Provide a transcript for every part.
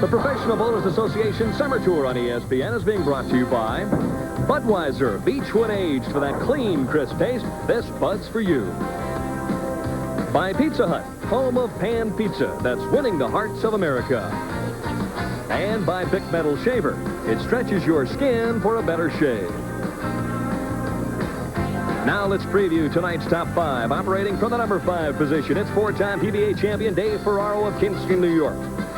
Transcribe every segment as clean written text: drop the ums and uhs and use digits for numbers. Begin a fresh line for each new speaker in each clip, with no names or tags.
The Professional Bowlers Association Summer Tour on ESPN is being brought to you by Budweiser, Beechwood aged for that clean, crisp taste. This Bud's for you. By Pizza Hut, home of pan pizza that's winning the hearts of America. And by Bic Metal Shaver. It stretches your skin for a better shave. Now let's preview tonight's top 5. Operating from the number 5 position, it's 4-time PBA champion Dave Ferraro of Kingston, New York.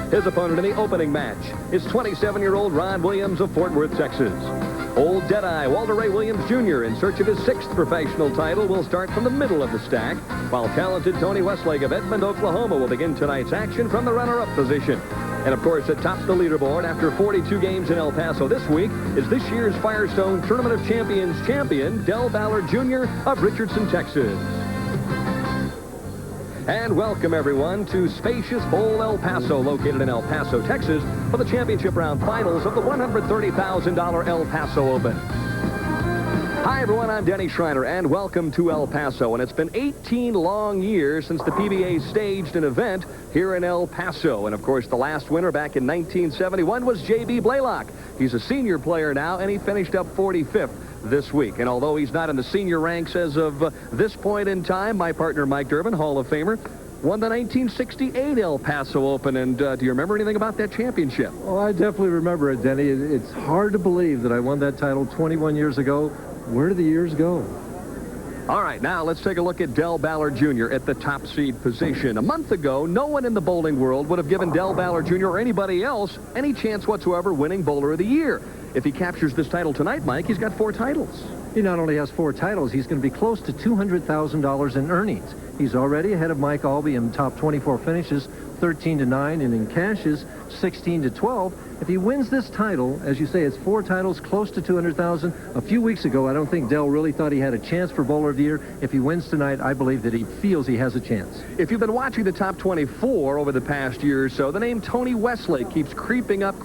His opponent in the opening match is 27-year-old Ron Williams of Fort Worth, Texas. Old Deadeye Walter Ray Williams Jr. in search of his 6th professional title will start from the middle of the stack, while talented Tony Westlake of Edmond, Oklahoma will begin tonight's action from the runner-up position. And of course, atop the leaderboard after 42 games in El Paso this week is this year's Firestone Tournament of Champions champion, Ballard Jr. of Richardson, Texas. And welcome, everyone, to spacious Bowl El Paso, located in El Paso, Texas, for the championship round finals of the $130,000 El Paso Open. Hi, everyone. I'm Denny Schreiner, and welcome to El Paso. And it's been 18 long years since the PBA staged an event here in El Paso. And, of course, the last winner back in 1971 was J.B. Blaylock. He's a senior player now, and he finished up 45th this week. And although he's not in the senior ranks as of this point in time, my partner Mike Durbin, Hall of Famer, won the 1968 El Paso Open. And do you remember anything about that championship?
Oh, I definitely remember it, Denny. It's hard to believe that I won that title 21 years ago. Where did the years go?
All right, now let's take a look at Ballard Jr. at the top seed position. A month ago, no one in the bowling world would have given Ballard Jr. or anybody else any chance whatsoever winning Bowler of the Year. If he captures this title tonight, Mike, he's got 4 titles.
He not only has 4 titles, he's going to be close to $200,000 in earnings. He's already ahead of Mike Albee in top 24 finishes, 13-9, and in cashes, 16-12. If he wins this title, as you say, it's 4 titles, close to $200,000. A few weeks ago, I don't think Dell really thought he had a chance for Bowler of the Year. If he wins tonight, I believe that he feels he has a chance.
If you've been watching the top 24 over the past year or so, the name Tony Westlake keeps creeping up.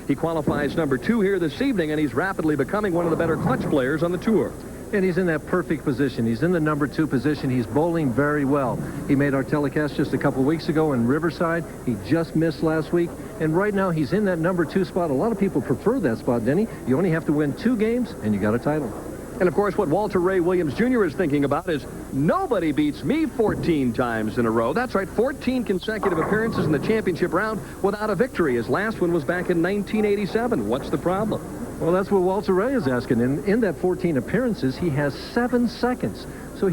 He qualifies number 2 here this evening, and he's rapidly becoming one of the better clutch players on the tour.
And he's in that perfect position. He's in the number 2 position. He's bowling very well. He made our telecast just a couple weeks ago in Riverside. He just missed last week. And right now, he's in that number 2 spot. A lot of people prefer that spot, Denny. You only have to win 2 games, and you got a title.
And, of course, what Walter Ray Williams Jr. is thinking about is nobody beats me 14 times in a row. That's right, 14 consecutive appearances in the championship round without a victory. His last one was back in 1987. What's the problem?
Well, that's what Walter Ray is asking. In that 14 appearances, he has 7 seconds. So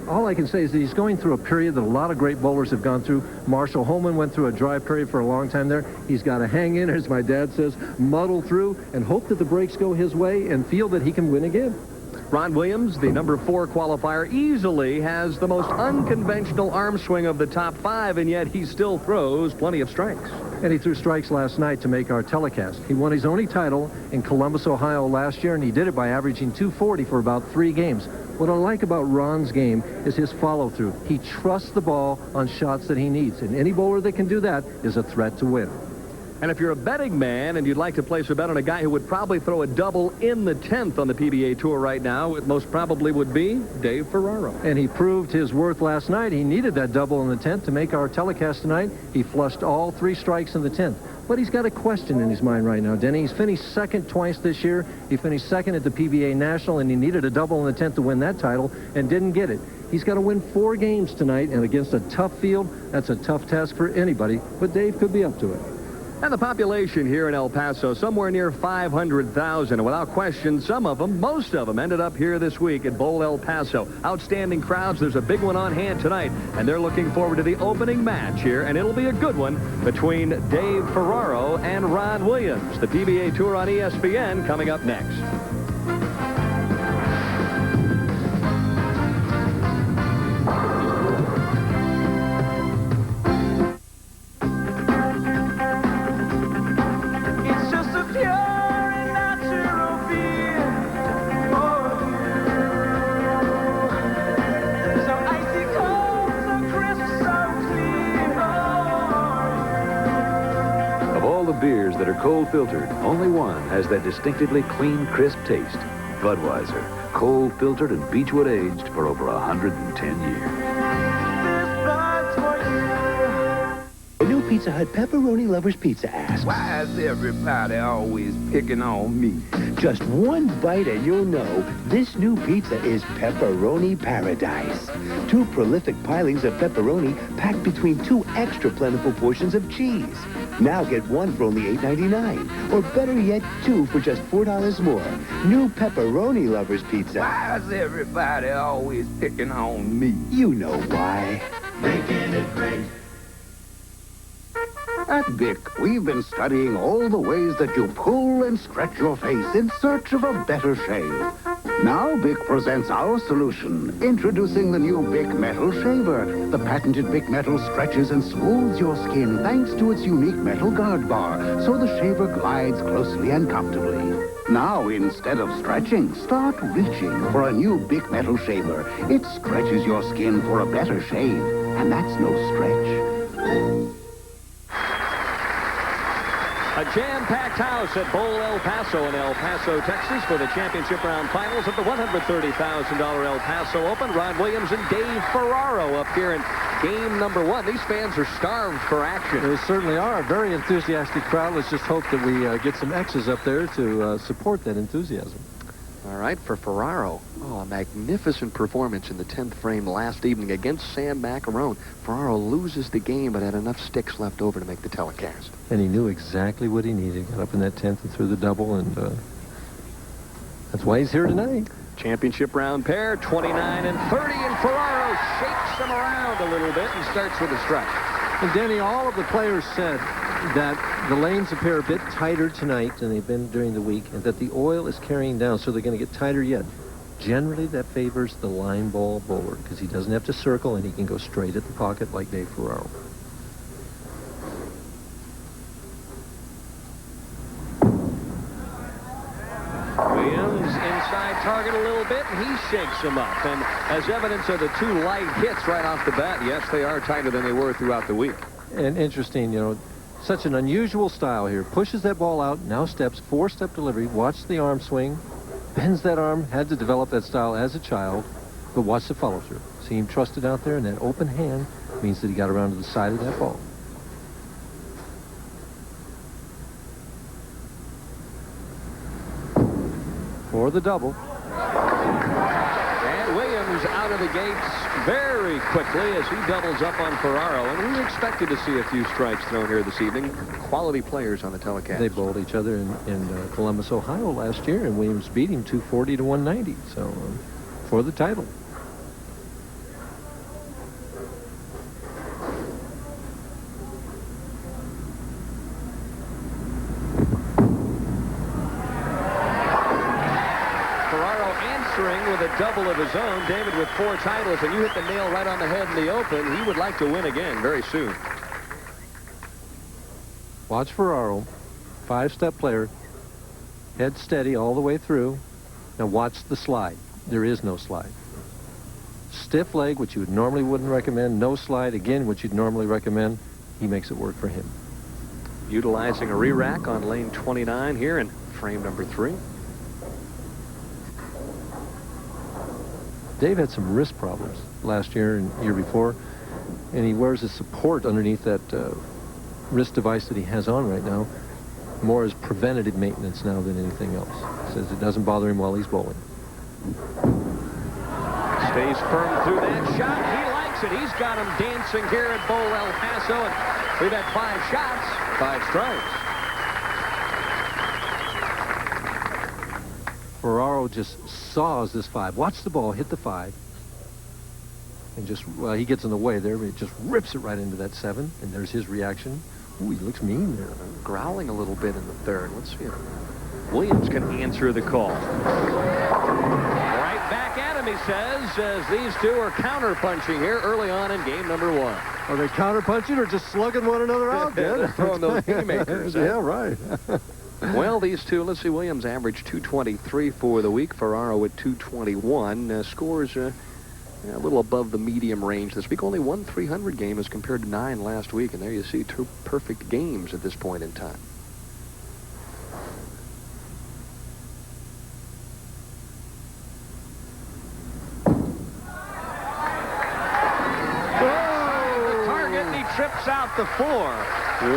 all I can say is that he's going through a period that a lot of great bowlers have gone through. Marshall Holman went through a dry period for a long time there. He's got to hang in, as my dad says, muddle through, and hope that the breaks go his way and feel that he can win again.
Ron Williams, the number 4 qualifier, easily has the most unconventional arm swing of the top 5, and yet he still throws plenty of strikes.
And he threw strikes last night to make our telecast. He won his only title in Columbus, Ohio last year, and he did it by averaging 240 for about 3 games. What I like about Ron's game is his follow-through. He trusts the ball on shots that he needs, and any bowler that can do that is a threat to win.
And if you're a betting man and you'd like to place a bet on a guy who would probably throw a double in the 10th on the PBA Tour right now, it most probably would be Dave Ferraro.
And he proved his worth last night. He needed that double in the 10th to make our telecast tonight. He flushed all 3 strikes in the 10th. But he's got a question in his mind right now, Denny. He's finished second twice this year. He finished second at the PBA National, and he needed a double in the 10th to win that title and didn't get it. He's got to win 4 games tonight, and against a tough field, that's a tough task for anybody. But Dave could be up to it.
And the population here in El Paso, somewhere near 500,000. And without question, some of them, most of them, ended up here this week at Bowl El Paso. Outstanding crowds. There's a big one on hand tonight. And they're looking forward to the opening match here. And it'll be a good one between Dave Ferraro and Ron Williams. The PBA Tour on ESPN coming up next.
Beers that are cold filtered, only one has that distinctively clean, crisp taste. Budweiser, cold filtered and Beechwood aged for over 110 years.
Pizza Hut Pepperoni Lovers Pizza asks,
Why is everybody always picking on me?
just one bite and you'll know this new pizza is pepperoni paradise. 2 prolific pilings of pepperoni packed between 2 extra plentiful portions of cheese. Now get 1 for only $8.99. Or better yet, 2 for just $4 more. New Pepperoni Lovers Pizza.
Why is everybody always picking on me?
You know why.
Making it great.
At Bic, we've been studying all the ways that you pull and stretch your face in search of a better shave. Now Bic presents our solution, introducing the new Bic Metal Shaver. The patented Bic Metal stretches and smooths your skin thanks to its unique metal guard bar, so the shaver glides closely and comfortably. Now, instead of stretching, start reaching for a new Bic Metal Shaver. It stretches your skin for a better shave, and that's no stretch.
A jam-packed house at Bowl El Paso in El Paso, Texas for the championship round finals of the $130,000 El Paso Open. Ron Williams and Dave Ferraro up here in game number 1. These fans are starved for action.
They certainly are. A very enthusiastic crowd. Let's just hope that we get some X's up there to support that enthusiasm.
All right, for Ferraro. Oh, a magnificent performance in the 10th frame last evening against Sam McEnroe. Ferraro loses the game, but had enough sticks left over to make the telecast.
And he knew exactly what he needed. Got up in that 10th and threw the double, and that's why he's here tonight.
Championship round pair, 29 and 30, and Ferraro shakes them around a little bit and starts with a strike.
And Danny, all of the players said that the lanes appear a bit tighter tonight than they've been during the week, and that the oil is carrying down, so they're going to get tighter yet. Generally, that favors the line ball bowler because he doesn't have to circle and he can go straight at the pocket like Dave Ferraro.
Williams inside target a little bit, and he shakes them up. And as evidence of the 2 light hits right off the bat, yes, they are tighter than they were throughout the week.
And interesting, you know, such an unusual style here. Pushes that ball out, now steps, 4-step delivery. Watch the arm swing. Bends that arm. Had to develop that style as a child. But watch the follow through. See him trusted out there, and that open hand means that he got around to the side of that ball. For the double.
And Williams out of the gates very quickly as he doubles up on Ferraro. And we expected to see a few strikes thrown here this evening. Quality players on the telecast.
They bowled each other in Columbus, Ohio last year, and Williams beat him 240 to 190. So for the title.
With a double of his own, David with 4 titles, and you hit the nail right on the head in the Open. He would like to win again very soon.
Watch Ferraro, 5-step player, head steady all the way through. Now watch the slide. There is no slide. Stiff leg, which you normally wouldn't recommend. No slide, again, which you'd normally recommend. He makes it work for him.
Utilizing a re-rack on lane 29 here in frame number 3.
Dave had some wrist problems last year and year before, and he wears a support underneath that wrist device that he has on right now, more as preventative maintenance now than anything else. Says it doesn't bother him while he's bowling.
Stays firm through that shot. He likes it. He's got him dancing here at Bowl El Paso, and we've had 5 shots, 5 strikes.
Ferraro just saws this 5. Watch the ball hit the 5. And just, well, he gets in the way there, but it just rips it right into that 7. And there's his reaction. Ooh, he looks mean there.
Growling a little bit in the 3rd. Let's see if Williams can answer the call. Right back at him, he says, as these 2 are counter-punching here early on in game number 1.
Are they counter-punching or just slugging one another out,
They're throwing those haymakers.
Yeah, right.
Well, these 2, let's see, Williams averaged 223 for the week. Ferraro at 221. Scores a little above the medium range this week. Only 1 300 game as compared to 9 last week. And there you see 2 perfect games at this point in time. knocks out the 4.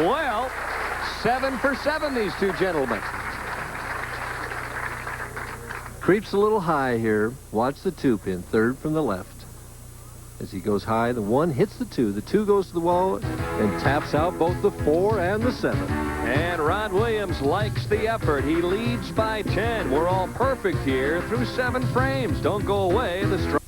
Well, 7 for 7, these two gentlemen.
Creeps a little high here. Watch the 2-pin, third from the left. As he goes high, the 1 hits the 2. The 2 goes to the wall and taps out both the 4 and the 7.
And Rod Williams likes the effort. He leads by 10. We're all perfect here through 7 frames. Don't go away. The strike.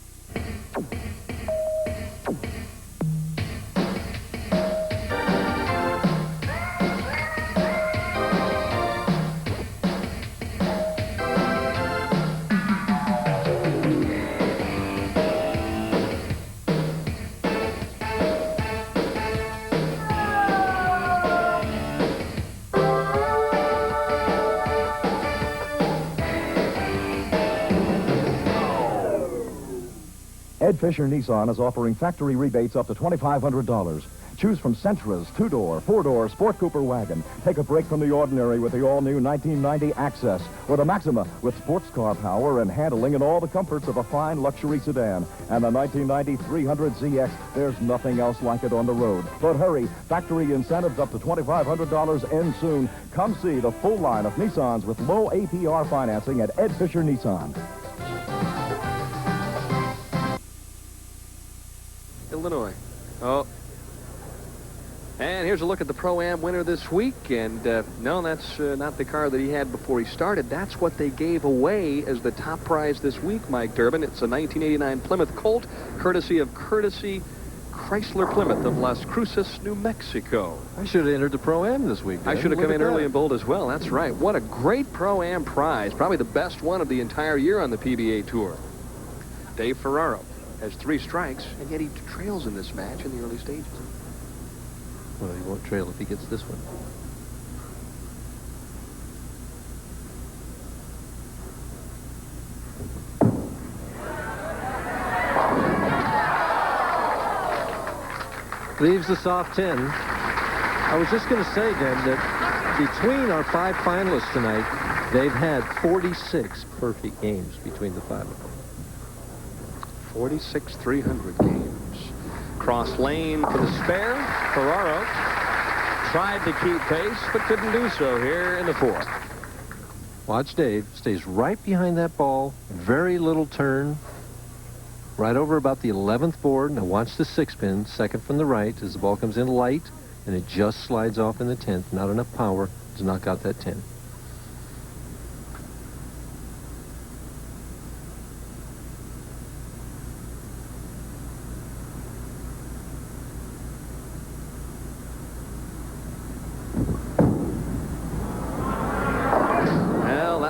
Ed Fisher Nissan is offering factory rebates up to $2,500. Choose from Sentra's 2-door, 4-door Sport Cooper wagon. Take a break from the ordinary with the all-new 1990 Access, or the Maxima with sports car power and handling and all the comforts of a fine luxury sedan. And the 1990 300ZX, there's nothing else like it on the road. But hurry, factory incentives up to $2,500 end soon. Come see the full line of Nissans with low APR financing at Ed Fisher Nissan.
Illinois. Oh. And here's a look at the Pro-Am winner this week. And no, that's not the car that he had before he started. That's what they gave away as the top prize this week, Mike Durbin. It's a 1989 Plymouth Colt, courtesy of Chrysler Plymouth of Las Cruces, New Mexico.
I should have entered the Pro-Am this week.
I should have come in early and bold as well. That's right. What a great Pro-Am prize. Probably the best one of the entire year on the PBA Tour. Dave Ferraro has 3 strikes, and yet he trails in this match in the early stages.
Well, he won't trail if he gets this one. Leaves the soft 10. I was just going to say, then, that between our 5 finalists tonight, they've had 46 perfect games between the 5 of them.
46 300 games. Cross lane for the spare. Ferraro tried to keep pace, but couldn't do so here in the 4th.
Watch Dave. Stays right behind that ball. Very little turn. Right over about the 11th board. Now watch the 6-pin, second from the right, as the ball comes in light, and it just slides off in the 10th. Not enough power to knock out that 10.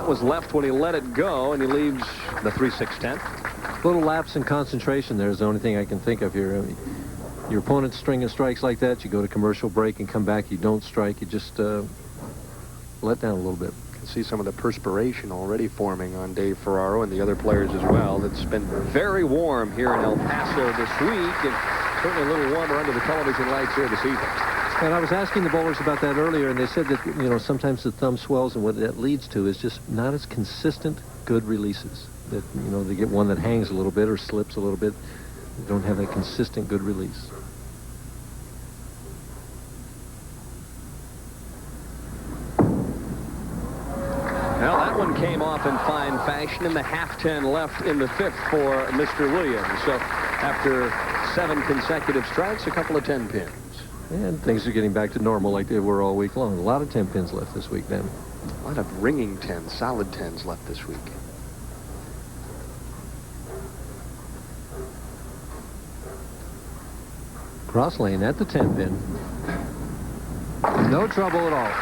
Was left when he let it go, and he leaves the 3/6/10.
Little lapse in concentration there is the only thing I can think of here. I mean, your opponent's stringing strikes like that, you go to commercial break and come back, you don't strike, you just let down a little bit.
You can see some of the perspiration already forming on Dave Ferraro and the other players as well. It's been very warm here in El Paso this week, and certainly a little warmer under the television lights here this evening.
And I was asking the bowlers about that earlier, and they said that, you know, sometimes the thumb swells, and what that leads to is just not as consistent good releases. That, you know, they get one that hangs a little bit or slips a little bit. They don't have a consistent good release.
Well, that one came off in fine fashion, and the half-10 left in the 5th for Mr. Williams. So after 7 consecutive strikes, a couple of 10 pins.
And things are getting back to normal like they were all week long. A lot of 10 pins left this week, then.
A lot of ringing 10s, solid 10s left this week.
Cross lane at the 10 pin. No trouble at all.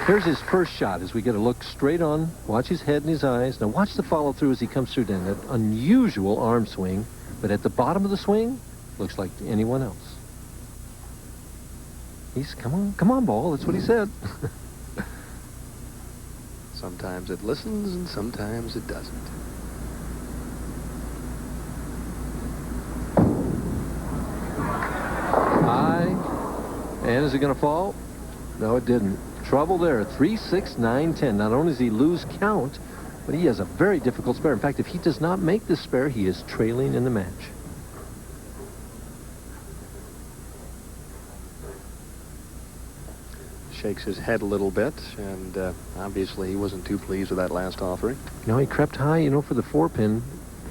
Here's his first shot as we get a look straight on. Watch his head and his eyes. Now watch the follow through as he comes through then. That unusual arm swing. But at the bottom of the swing, looks like anyone else. He's, come on, ball. That's what he said.
Sometimes it listens and sometimes it doesn't.
High. And is it going to fall? No, it didn't. Trouble there. 3, 6, 9, 10. Not only does he lose count, but he has a very difficult spare. In fact, if he does not make this spare, he is trailing in the match.
shakes his head a little bit, and obviously he wasn't too pleased with that last offering.
He crept high, for the 4-pin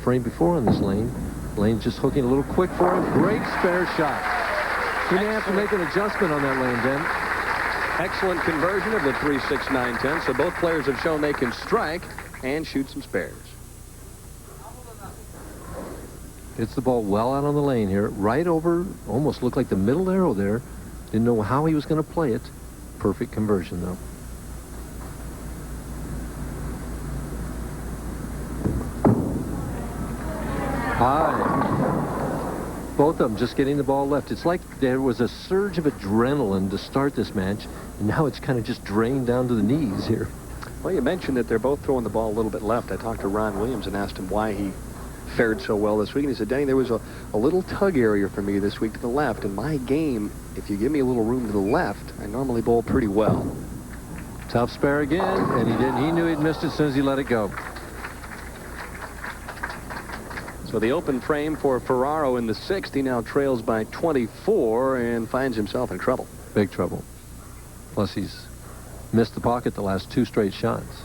frame before on this lane. Lane just hooking a little quick for him. Great spare shot. He may have to make an adjustment on that lane, Ben.
Excellent conversion of the 3.6910. So both players have shown they can strike and shoot some spares.
Hits the ball well out on the lane here. Right over, almost looked like the middle arrow there. Didn't know how he was going to play it. Perfect conversion, though. High. Both of them just getting the ball left. It's like there was a surge of adrenaline to start this match, and now it's kind of just drained down to the knees here.
Well, you mentioned that they're both throwing the ball a little bit left. I talked to Ron Williams and asked him why he fared so well this week. And he said, Denny, there was a little tug area for me this week to the left. In my game, if you give me a little room to the left, I normally bowl pretty well.
Tough spare again, and he didn't. He knew he'd missed it as soon as he let it go.
So the open frame for Ferraro in the 6th. He now trails by 24 and finds himself in trouble.
Big trouble. Plus, he's missed the pocket the last 2 straight shots.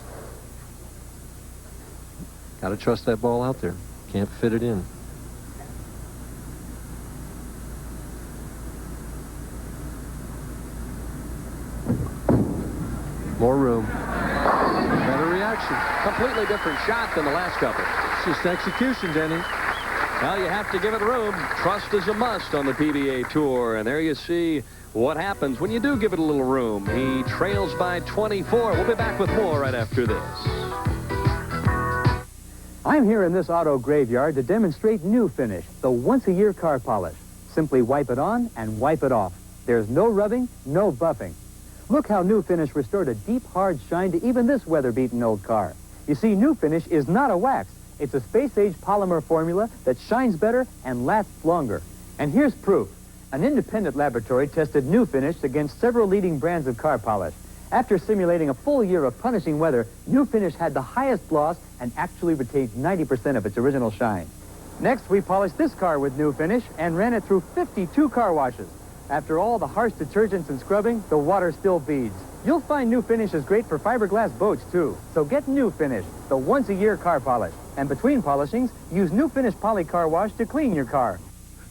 Got to trust that ball out there. Can't fit it in. More room. Better reaction.
Completely different shot than the last couple.
It's just execution, Denny.
Well, you have to give it room. Trust is a must on the PBA Tour. And there you see what happens when you do give it a little room. He trails by 24. We'll be back with more right after this.
I'm here in this auto graveyard to demonstrate New Finish, the once-a-year car polish. Simply wipe it on and wipe it off. There's no rubbing, no buffing. Look how New Finish restored a deep, hard shine to even this weather-beaten old car. You see, New Finish is not a wax. It's a space-age polymer formula that shines better and lasts longer. And here's proof. An independent laboratory tested New Finish against several leading brands of car polish. After simulating a full year of punishing weather, New Finish had the highest gloss and actually retained 90% of its original shine. Next, we polished this car with New Finish and ran it through 52 car washes. After all the harsh detergents and scrubbing, the water still beads. You'll find New Finish is great for fiberglass boats, too. So get New Finish, the once-a-year car polish. And between polishings, use New Finish Poly Car Wash to clean your car.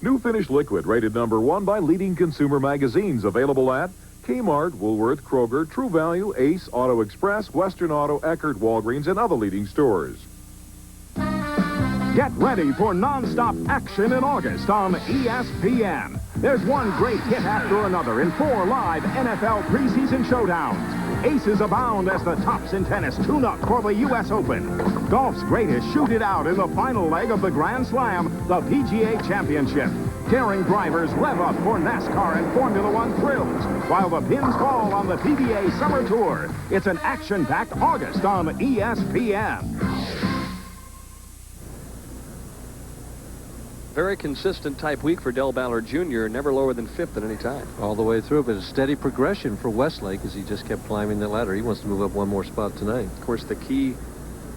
New Finish Liquid, rated #1 by leading consumer magazines. Available at Kmart, Woolworth, Kroger, True Value, Ace, Auto Express, Western Auto, Eckerd, Walgreens, and other leading stores.
Get ready for non-stop action in August on ESPN. There's one great hit after another in 4 live NFL preseason showdowns. Aces abound as the tops in tennis tune up for the U.S. Open. Golf's greatest shoot it out in the final leg of the Grand Slam, the PGA Championship. Daring drivers rev up for NASCAR and Formula One thrills, while the pins fall on the PBA Summer Tour. It's an action-packed August on ESPN.
Very consistent type week for Ballard Jr., never lower than 5th at any time.
All the way through, but a steady progression for Westlake as he just kept climbing the ladder. He wants to move up one more spot tonight.
Of course, the key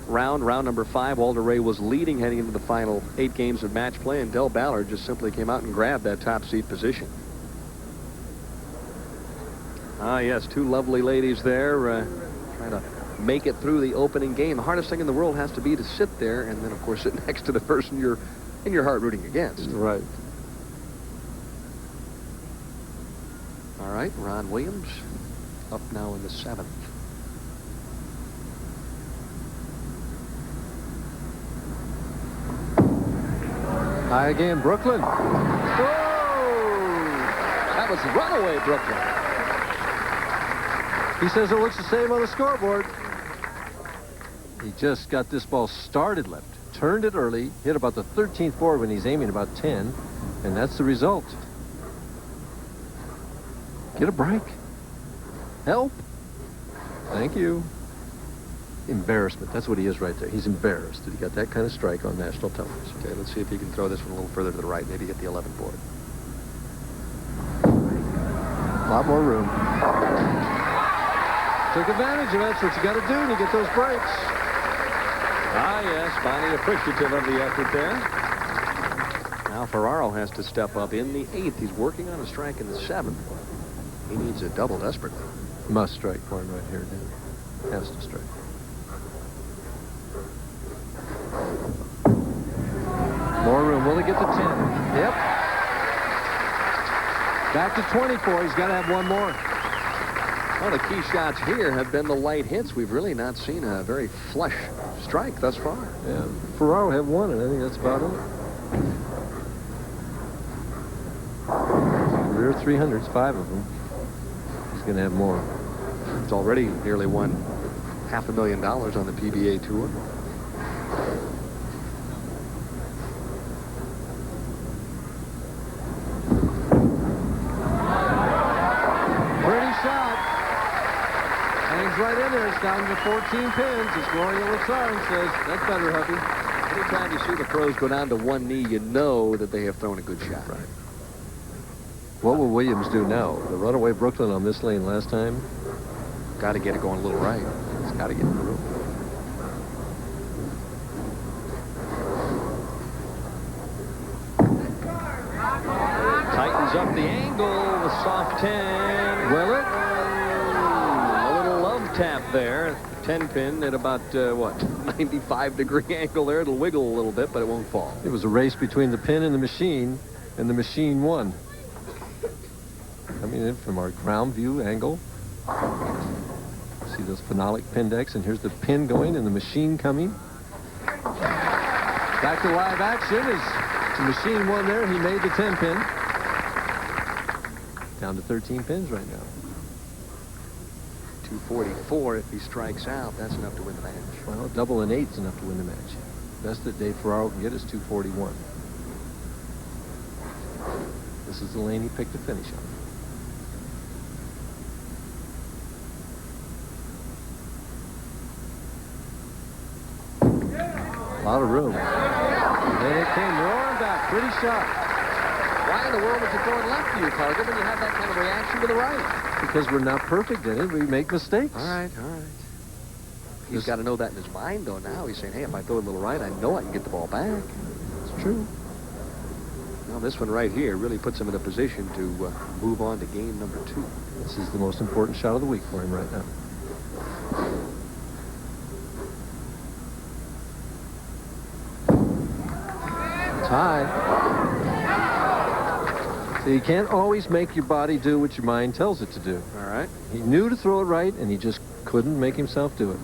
round number 5, Walter Ray was leading heading into the final 8 games of match play, and Del Ballard just simply came out and grabbed that top seed position. Ah, yes, 2 lovely ladies there trying to make it through the opening game. The hardest thing in the world has to be to sit there and then, of course, sit next to the person you're in your heart rooting against.
Right.
All right, Ron Williams up now in the 7th.
High again, Brooklyn.
Oh! That was runaway Brooklyn.
He says it looks the same on the scoreboard. He just got this ball started left. Turned it early, hit about the 13th board when he's aiming about 10, and that's the result. Get a break. Help. Thank you. Embarrassment. That's what he is right there. He's embarrassed that he got that kind of strike on national television.
Okay, let's see if he can throw this one a little further to the right, maybe hit the 11th board.
A lot more room. Take advantage of it. That's what you got to do to get those breaks.
Ah, yes, Bonnie appreciative of the effort there. Now Ferraro has to step up in the 8th. He's working on a strike in the 7th. He needs a double desperately.
Must strike for him right here, Dan. Has to strike. More room. Will he get to 10? Yep. Back to 24. He's got to have one more.
Well, the key shots here have been the light hits. We've really not seen a very flush strike thus far.
Yeah. Ferraro have one, and I think that's about it. Rear 300s, 5 of them. He's going to have more.
He's already nearly won $500,000 on the PBA Tour.
Right in there. It's down to 14 pins. As Gloria Lazarn says, that's better, hubby.
Anytime you see the pros go down to one knee, you know that they have thrown a good shot.
Right. What will Williams do now? The runaway Brooklyn on this lane last time?
Got to get it going a little right. He's got to get in the room. Tightens up the angle with soft 10.
Will it?
Tap there, 10 pin at about what, 95-degree angle there. It'll wiggle a little bit, but it won't fall.
It was a race between the pin and the machine won. Coming in from our ground view angle. See those phenolic pin decks, and here's the pin going and the machine coming. Back to live action as the machine won there. He made the 10 pin. Down to 13 pins right now.
244 if he strikes out. That's enough to win the match.
Well, double and 8's enough to win the match. Best that Dave Ferraro can get is 241. This is the lane he picked to finish on. A lot of room. And then it came roaring back. Pretty shot.
Why in the world is it going left to you, Carter, when you have that kind of reaction to the right?
Because we're not perfect in it. We make mistakes.
All right. He's got to know that in his mind, though, now. He's saying, hey, if I throw it a little right, I know I can get the ball back.
It's true.
Well, this one right here really puts him in a position to move on to game number 2.
This is the most important shot of the week for him right now. Tie. So you can't always make your body do what your mind tells it to do.
All right.
He knew to throw it right, and he just couldn't make himself do it.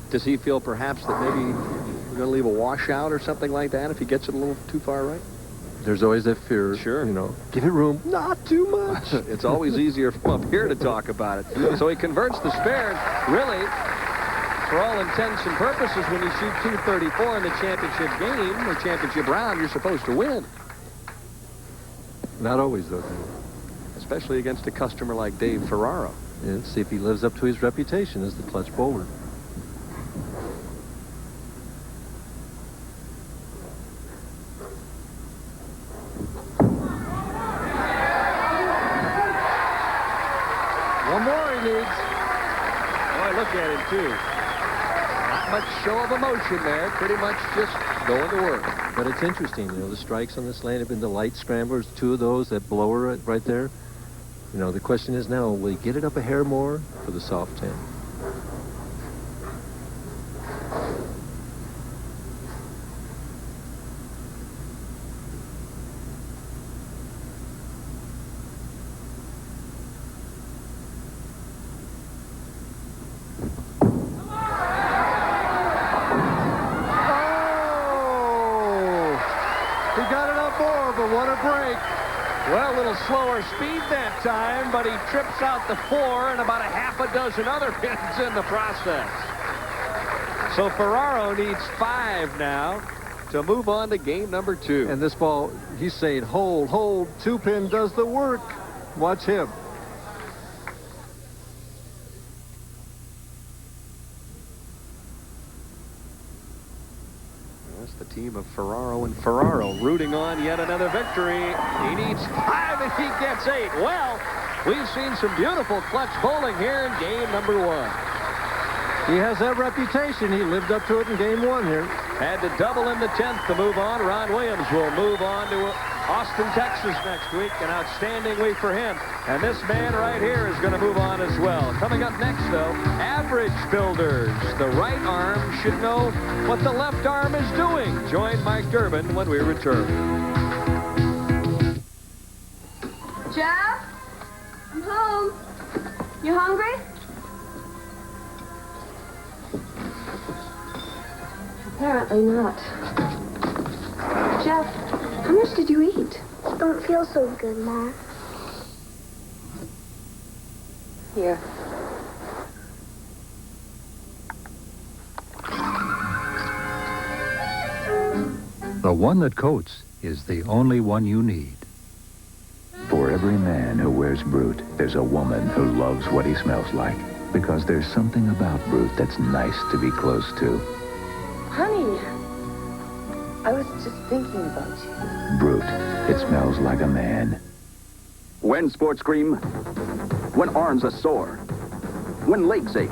Does he feel perhaps that maybe we're going to leave a washout or something like that if he gets it a little too far right?
There's always that fear.
Sure.
You know, give it room. Not too much.
It's always easier from up here to talk about it. So he converts the spare. Really, for all intents and purposes, when you shoot 234 in the championship game or championship round, you're supposed to win.
Not always, though.
Especially against a customer like Dave Ferraro.
Yeah, see if he lives up to his reputation as the clutch bowler.
One more he needs. Boy, look at him, too. Not much show of emotion there. Pretty much just going to work.
But it's interesting, you know, the strikes on this lane have been the light scramblers, 2 of those, that blower right there. You know, the question is now, will he get it up a hair more for the soft 10?
Well, a little slower speed that time, but he trips out the 4 and about a half a dozen other pins in the process. So Ferraro needs 5 now to move on to game number 2.
And this ball, he's saying, hold, 2-pin does the work. Watch him.
The team of Ferraro and Ferraro rooting on yet another victory. He needs 5 and he gets 8. Well, we've seen some beautiful clutch bowling here in game number 1.
He has that reputation. He lived up to it in game 1 here.
Had to double in the 10th to move on. Ron Williams will move on to Austin, Texas next week. An outstanding week for him. And this man right here is going to move on as well. Coming up next, though, average builders. The right arm should know what the left arm is doing. Join Mike Durbin when we return.
Jeff? I'm home. You hungry? Apparently not. Jeff, how much did you eat?
Don't feel so good, Mom.
Here.
The one that coats is the only one you need.
For every man who wears Brute, there's a woman who loves what he smells like. Because there's something about Brute that's nice to be close to.
Honey, I was just thinking about you.
Brute. It smells like a man.
When sports cream, when arms are sore, when legs ache,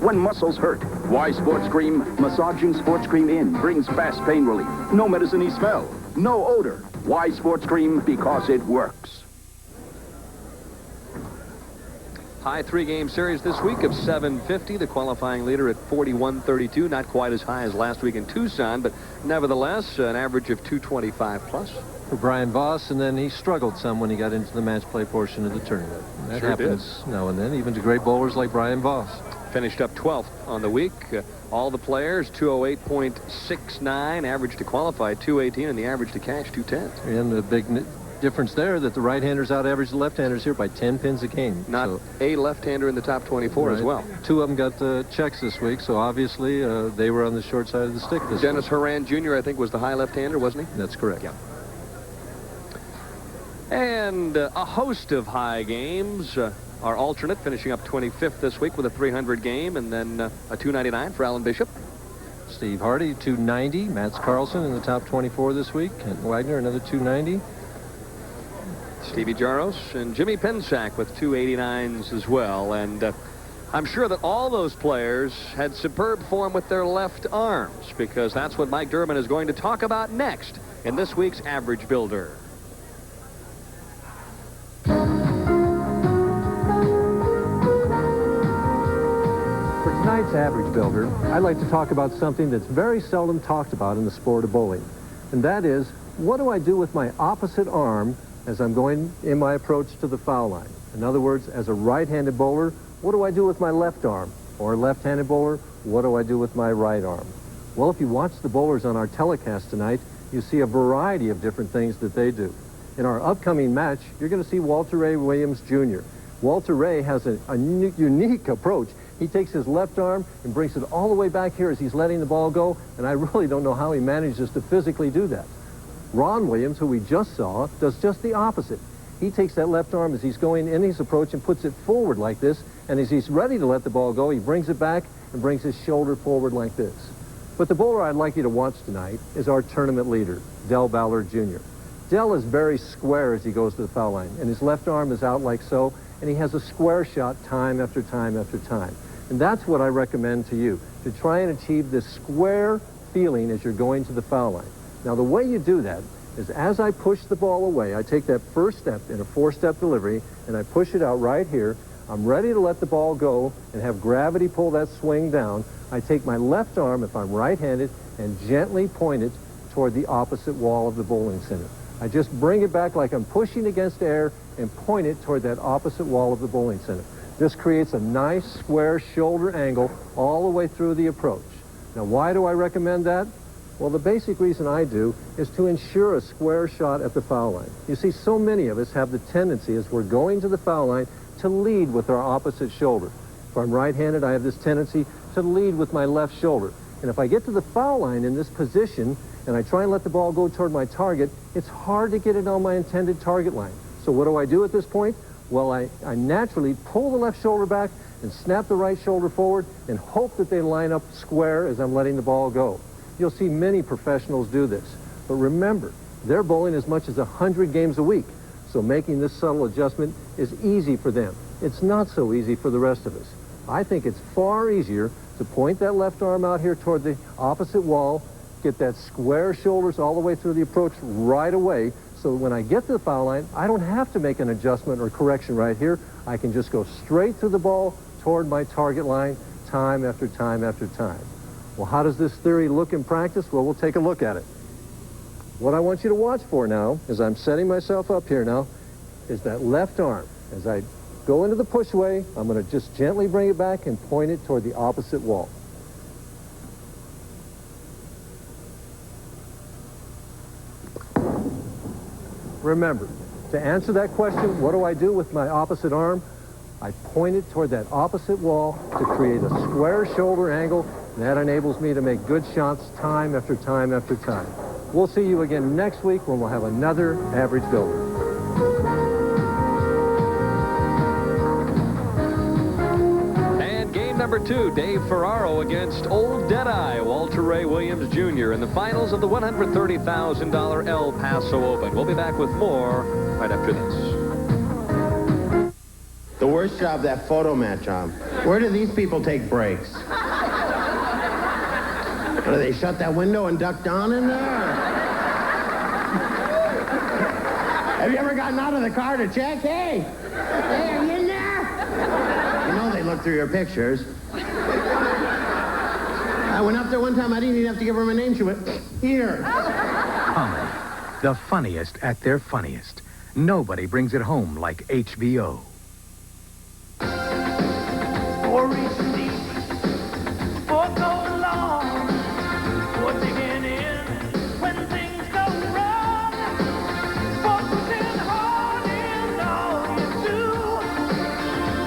when muscles hurt. Why sports cream? Massaging sports cream in brings fast pain relief. No medicine-y smell, no odor. Why sports cream? Because it works.
High three-game series this week of 750. The qualifying leader at 41-32. Not quite as high as last week in Tucson, but nevertheless, an average of 225 plus.
For Brian Voss, and then he struggled some when he got into the match play portion of the tournament. That
Sure
happens now and then, even to great bowlers like Brian Voss.
Finished up 12th on the week. All the players, 208.69. Average to qualify, 218, and the average to cash, 210.
And the big difference there that the right-handers out-average the left-handers here by 10 pins a game.
Not a left-hander in the top 24 as well.
Two of them got the checks this week, so obviously they were on the short side of the stick this
Dennis
week.
Horan Jr., I think, was the high left-hander, wasn't he?
That's correct.
Yeah. And a host of high games. Our alternate finishing up 25th this week with a 300 game, and then a 299 for Alan Bishop.
Steve Hardy, 290. Mats Carlson in the top 24 this week. Kent Wagner, another 290.
Stevie Jaros and Jimmy Pensack with 289s as well. And I'm sure that all those players had superb form with their left arms, because that's what Mike Durbin is going to talk about next in this week's Average Builder.
For tonight's Average Builder, I'd like to talk about something that's very seldom talked about in the sport of bowling. And that is, what do I do with my opposite arm as I'm going in my approach to the foul line? In other words, as a right-handed bowler, what do I do with my left arm? Or a left-handed bowler, what do I do with my right arm? Well, if you watch the bowlers on our telecast tonight, you see a variety of different things that they do. In our upcoming match, you're going to see Walter Ray Williams Jr. Walter Ray has a unique approach. He takes his left arm and brings it all the way back here as he's letting the ball go, and I really don't know how he manages to physically do that. Ron Williams, who we just saw, does just the opposite. He takes that left arm as he's going in his approach and puts it forward like this, and as he's ready to let the ball go, he brings it back and brings his shoulder forward like this. But the bowler I'd like you to watch tonight is our tournament leader, Del Ballard Jr. Del is very square as he goes to the foul line, and his left arm is out like so, and he has a square shot time after time after time. And that's what I recommend to you, to try and achieve this square feeling as you're going to the foul line. Now, the way you do that is as I push the ball away, I take that first step in a four-step delivery, and I push it out right here. I'm ready to let the ball go and have gravity pull that swing down. I take my left arm, if I'm right-handed, and gently point it toward the opposite wall of the bowling center. I just bring it back like I'm pushing against air and point it toward that opposite wall of the bowling center. This creates a nice square shoulder angle all the way through the approach. Now, why do I recommend that? Well, the basic reason I do is to ensure a square shot at the foul line. You see, so many of us have the tendency as we're going to the foul line to lead with our opposite shoulder. If I'm right-handed, I have this tendency to lead with my left shoulder. And if I get to the foul line in this position and I try and let the ball go toward my target, it's hard to get it on my intended target line. So what do I do at this point? Well, I naturally pull the left shoulder back and snap the right shoulder forward and hope that they line up square as I'm letting the ball go. You'll see many professionals do this. But remember, they're bowling as much as 100 games a week. So making this subtle adjustment is easy for them. It's not so easy for the rest of us. I think it's far easier to point that left arm out here toward the opposite wall, get that square shoulders all the way through the approach right away, so when I get to the foul line, I don't have to make an adjustment or correction right here. I can just go straight through the ball toward my target line time after time after time. Well, how does this theory look in practice? Well, we'll take a look at it. What I want you to watch for now, as I'm setting myself up here now, is that left arm. As I go into the push away, I'm going to just gently bring it back and point it toward the opposite wall. Remember, to answer that question, what do I do with my opposite arm? I point it toward that opposite wall to create a square shoulder angle. That enables me to make good shots time after time after time. We'll see you again next week when we'll have another average builder.
Number 2, Dave Ferraro against Old Deadeye, Walter Ray Williams Jr. in the finals of the $130,000 El Paso Open. We'll be back with more right after this.
The worst job that photo match on. Where do these people take breaks? What, do they shut that window and duck down in there? Have you ever gotten out of the car to check? Hey, are you in there? You know they look through your pictures. I went up there one time, I didn't even have to give her my name. She went, here.
Comedy. The funniest at their funniest. Nobody brings it home like HBO.
For reaching deep, for going long, for digging in when things go wrong, for pushing hard in all you do,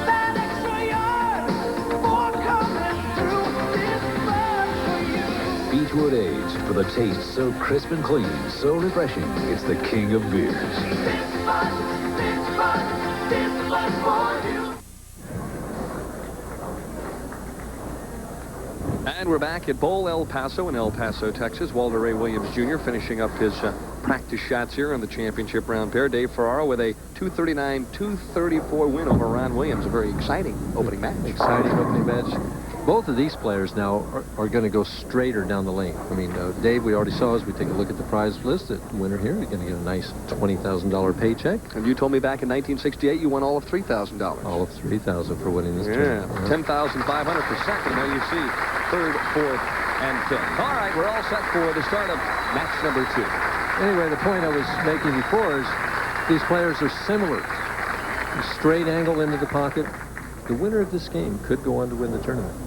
that extra yard for coming through this much for you.
Beechwood Age, for the taste so crisp and clean, so refreshing, it's the king of beers.
This much for you.
And we're back at Bowl El Paso in El Paso, Texas. Walter Ray Williams Jr. finishing up his practice shots here on the championship round pair. Dave Ferraro with a 239-234 win over Ron Williams. A very exciting opening match.
Exciting opening match. Both of these players now are going to go straighter down the lane. I mean, Dave, we already saw as we take a look at the prize list, the winner here is going to get a nice $20,000 paycheck.
And you told me back in 1968 you won all of $3,000.
All of $3,000 for winning this
tournament.
tournament.
$10,500 for second. There you see third, fourth, and fifth. All right, we're all set for the start of match number 2.
Anyway, the point I was making before is these players are similar. A straight angle into the pocket. The winner of this game could go on to win the tournament.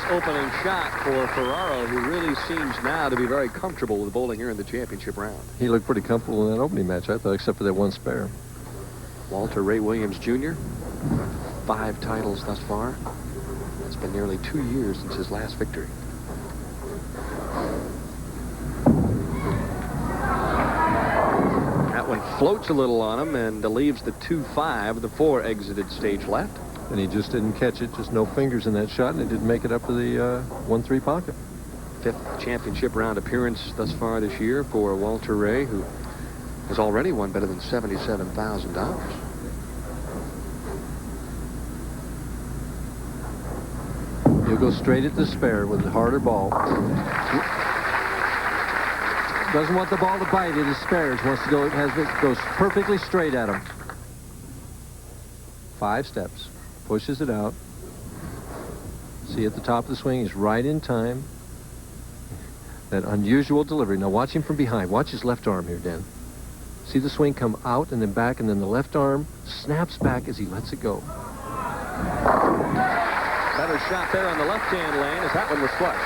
Opening shot for Ferraro, who really seems now to be very comfortable with bowling here in the championship round.
He looked pretty comfortable in that opening match, I thought, except for that one spare.
Walter Ray Williams Jr., 5 titles thus far. It's been nearly 2 years since his last victory. That one floats a little on him and leaves the 2-5. The 4 exited stage left.
And he just didn't catch it, just no fingers in that shot, and it didn't make it up to the 1-3 pocket.
5th championship round appearance thus far this year for Walter Ray, who has already won better than $77,000.
He'll go straight at the spare with a harder ball. Doesn't want the ball to bite at his spares. Wants to go, goes perfectly straight at him. 5 steps. Pushes it out. See at the top of the swing, he's right in time. That unusual delivery. Now watch him from behind. Watch his left arm here, Dan. See the swing come out and then back, and then the left arm snaps back as he lets it go.
Better shot there on the left-hand lane as that one was flush.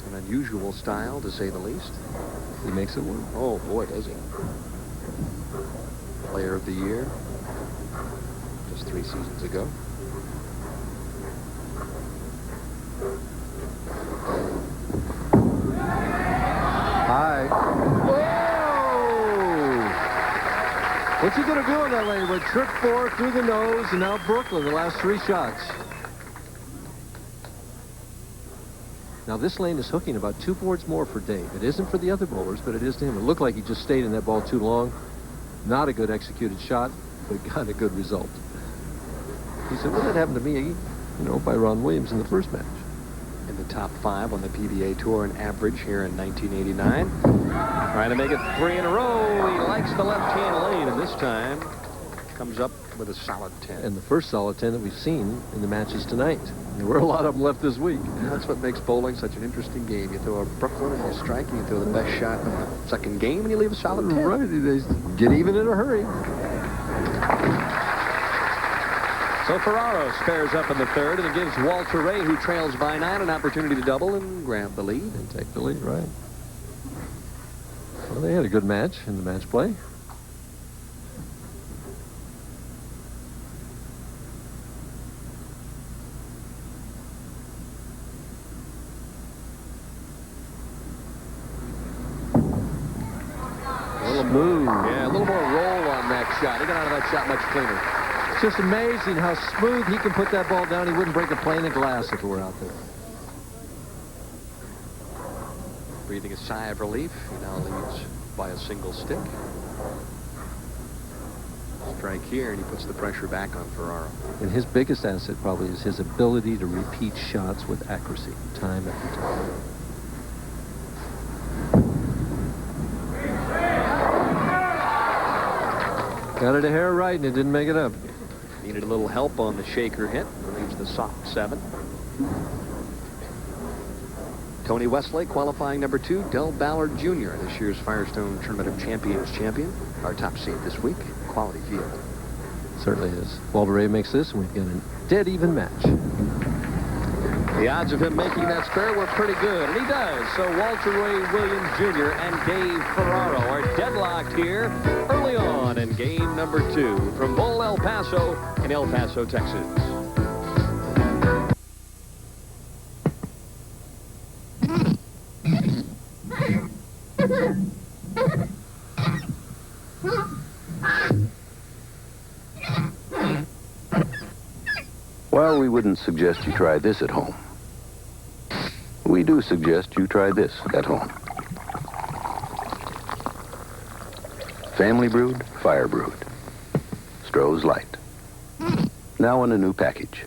An unusual style, to say the least.
He makes it work.
Oh, boy, does he. Player of the year just 3 seasons ago.
High. Whoa! What's he going to do in that lane? With trick 4 through the nose, and now Brooklyn, the last 3 shots. Now, this lane is hooking about 2 boards more for Dave. It isn't for the other bowlers, but it is to him. It looked like he just stayed in that ball too long. Not a good executed shot, but got a good result. He said, well, that happened to me, you know, by Ron Williams in the first match.
In the top 5 on the PBA Tour in average here in 1989. Trying to make it 3 in a row. He likes the left-hand lane, and this time comes up with a solid 10.
And the first solid 10 that we've seen in the matches tonight. There were a lot of them left this week.
That's what makes bowling such an interesting game. You throw a Brooklyn and you strike, and you throw the best shot of the second game, and you leave a solid 10.
Right, they get even in a hurry.
So Ferraro spares up in the third, and it gives Walter Ray, who trails by 9, an opportunity to double and grab the lead.
And take the lead, right. Well, they had a good match in the match play.
Smooth. Yeah, a little more roll on that shot. He got out of that shot much cleaner.
It's just amazing how smooth he can put that ball down. He wouldn't break a pane of glass if it were out there.
Breathing a sigh of relief. He now leads by a single stick. Strike here, and he puts the pressure back on Ferraro.
And his biggest asset probably is his ability to repeat shots with accuracy, time after time. Got it a hair right, and it didn't make it up.
Needed a little help on the shaker hit. Leaves the soft 7. Tony Westlake qualifying number 2. Ballard Jr., this year's Firestone Tournament of Champions champion. Our top seed this week. Quality field.
Certainly is. Walter Ray makes this, and we've got a dead even match.
The odds of him making that spare were pretty good, and he does. So Walter Ray Williams Jr. and Dave Ferraro are deadlocked here early on in game number 2 from Bowl El Paso in El Paso, Texas.
While we wouldn't suggest you try this at home, we do suggest you try this at home. Family brewed, fire brewed. Stroh's Light. Now in a new package.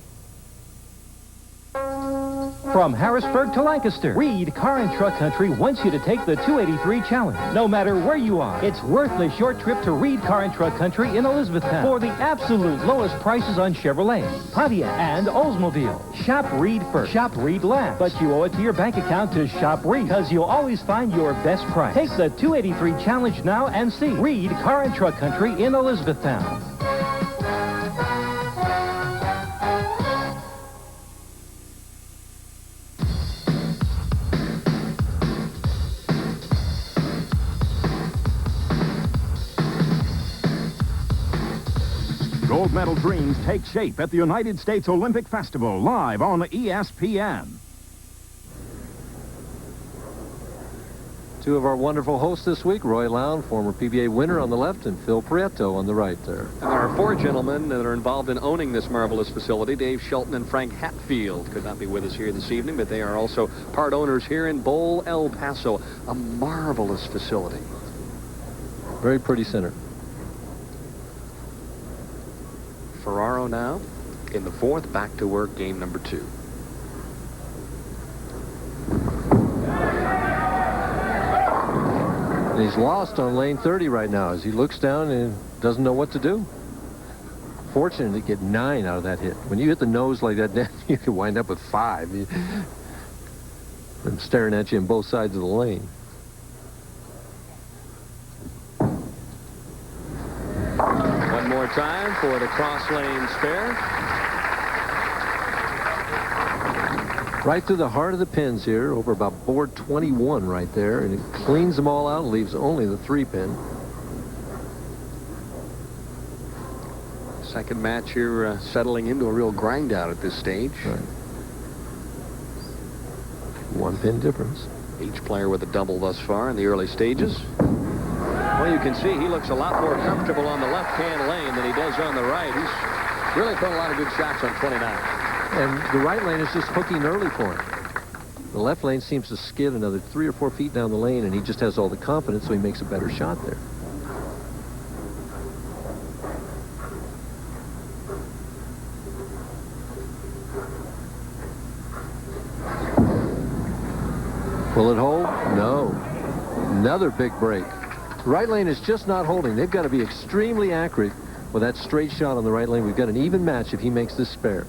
From Harrisburg to Lancaster, Reed Car and Truck Country wants you to take the 283 Challenge. No matter where you are, it's worth the short trip to Reed Car and Truck Country in Elizabethtown for the absolute lowest prices on Chevrolet, Pontiac, and Oldsmobile. Shop Reed first. Shop Reed last. But you owe it to your bank account to shop Reed, because you'll always find your best price. Take the 283 Challenge now and see Reed Car and Truck Country in Elizabethtown.
Gold medal dreams take shape at the United States Olympic Festival, live on ESPN.
Two of our wonderful hosts this week, Roy Lown, former PBA winner on the left, and Phil Prieto on the right there.
And there are 4 gentlemen that are involved in owning this marvelous facility. Dave Shelton and Frank Hatfield could not be with us here this evening, but they are also part owners here in Bowl El Paso. A marvelous facility.
Very pretty center.
Ferraro now in the 4th, back to work, game number 2.
And he's lost on lane 30 right now as he looks down and doesn't know what to do. Fortunate to get 9 out of that hit. When you hit the nose like that, you could wind up with 5. I'm staring at you on both sides of the lane.
One more time for the cross lane spare.
Right through the heart of the pins here, over about board 21 right there, and it cleans them all out and leaves only the 3-pin.
Second match here settling into a real grind out at this stage.
Right. 1-pin difference.
Each player with a double thus far in the early stages. Well, you can see he looks a lot more comfortable on the left-hand lane than he does on the right. He's really thrown a lot of good shots on 29.
And the right lane is just hooking early for him. The left lane seems to skid another 3 or 4 feet down the lane, and he just has all the confidence, so he makes a better shot there. Will it hold? No. Another big break. Right lane is just not holding. They've got to be extremely accurate with that straight shot on the right lane. We've got an even match if he makes this spare.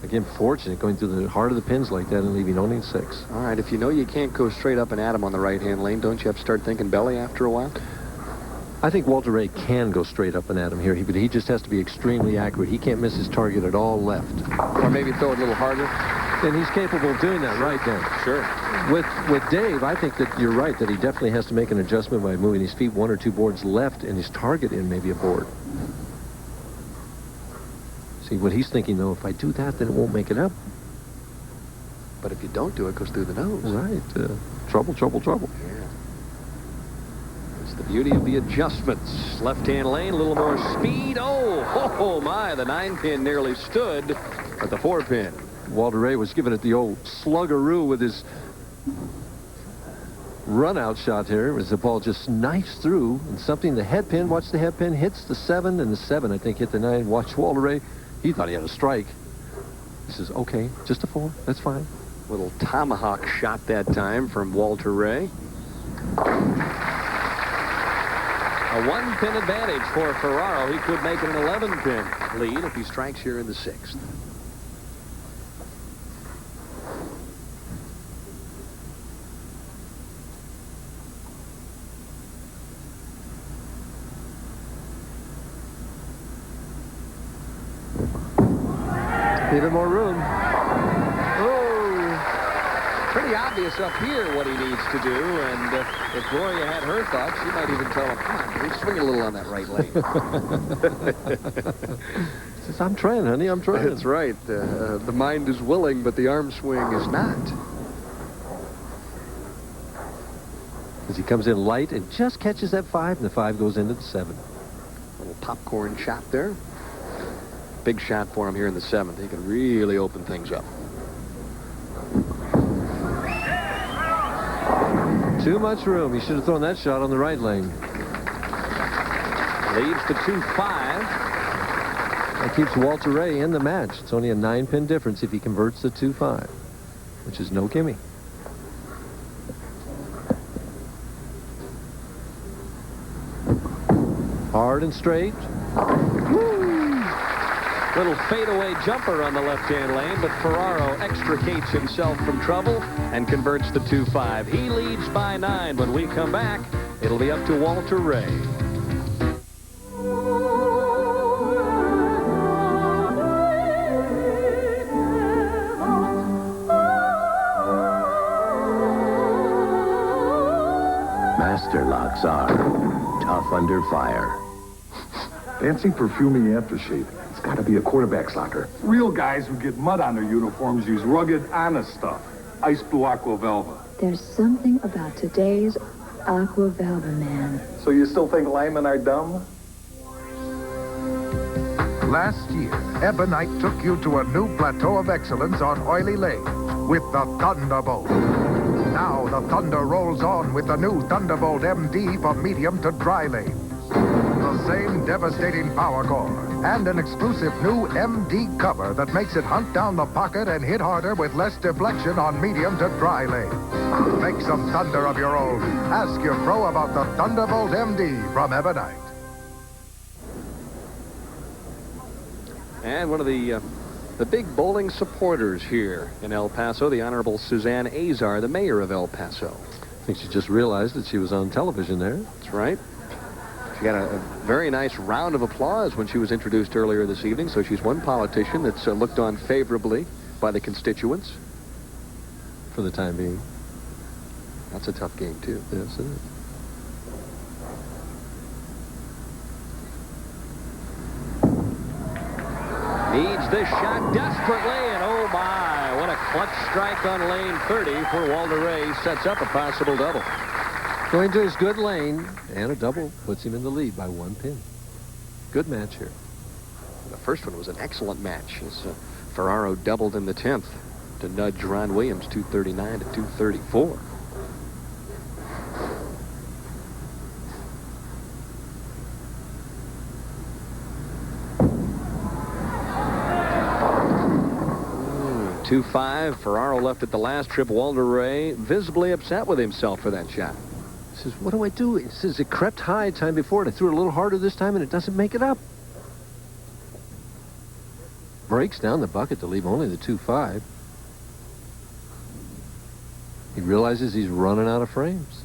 Again, fortunate going through the heart of the pins like that and leaving only 6.
All right, if you know you can't go straight up and at him on the right-hand lane, don't you have to start thinking belly after a while?
I think Walter Ray can go straight up and at him here, but he just has to be extremely accurate. He can't miss his target at all left.
Or maybe throw it a little harder.
And he's capable of doing that, right, Dan?
Sure.
With Dave, I think that you're right, that he definitely has to make an adjustment by moving his feet 1 or 2 boards left and his target in maybe a board. See, what he's thinking, though, if I do that, then it won't make it up.
But if you don't do it, it goes through the nose.
Right. Trouble, trouble, trouble.
Yeah. It's the beauty of the adjustments. Left-hand lane, a little more speed. Oh my, the 9-pin nearly stood at the 4-pin.
Walter Ray was giving it the old sluggeroo with his run-out shot here as the ball just knifes through, and something, the head pin, watch the head pin, hits the 7, and the 7, I think, hit the 9. Watch Walter Ray. He thought he had a strike. He says, okay, just a 4. That's fine.
Little tomahawk shot that time from Walter Ray. A 1-pin advantage for Ferraro. He could make it an 11-pin lead if he strikes here in the 6th.
Even more room.
Oh, pretty obvious up here what he needs to do, and if Gloria had her thoughts, she might even tell him, come on, swing a little on that right lane.
Says, I'm trying, honey, I'm trying.
That's right. The mind is willing, but the arm swing is not.
As he comes in light and just catches that 5, and the 5 goes into the 7.
Little popcorn shot there. Big shot for him here in the 7th. He can really open things up.
Too much room. He should have thrown that shot on the right lane.
Leads to 2-5.
That keeps Walter Ray in the match. It's only a 9-pin difference if he converts the 2-5, which is no gimme. Hard and straight.
Little fadeaway jumper on the left-hand lane, but Ferraro extricates himself from trouble and converts the 2-5. He leads by 9. When we come back, it'll be up to Walter Ray.
Master locks are tough under fire.
Fancy perfumey aftershave. It's got to be a quarterback's locker. Real guys who get mud on their uniforms use rugged, honest stuff. Ice Blue Aqua Velva.
There's something about today's Aqua Velva man.
So you still think linemen are dumb?
Last year, Ebonite took you to a new plateau of excellence on Oily Lake with the Thunderbolt. Now the Thunder rolls on with the new Thunderbolt MD for medium to dry lanes. The same devastating power core and an exclusive new MD cover that makes it hunt down the pocket and hit harder with less deflection on medium to dry lanes. Make some thunder of your own. Ask your pro about the Thunderbolt MD from Ebonite.
And one of the big bowling supporters here in El Paso, the Honorable Suzanne Azar, the mayor of El Paso.
I think she just realized that she was on television there.
That's right. She got a very nice round of applause when she was introduced earlier this evening, so she's one politician that's looked on favorably by the constituents.
For the time being.
That's a tough game, too.
Yes, it is.
Needs this shot desperately, and oh my, what a clutch strike on lane 30 for Walter Ray. Sets up a possible double.
Going to his good lane, and a double puts him in the lead by 1 pin. Good match here.
The first one was an excellent match as Ferraro doubled in the 10th to nudge Ron Williams 239 to 234. Mm, 2-5. Ferraro left at the last trip. Walter Ray visibly upset with himself for that shot.
He says, what do I do? He says, it crept high time before, and I threw it a little harder this time, and it doesn't make it up. Breaks down the bucket to leave only the 2-5. He realizes he's running out of frames.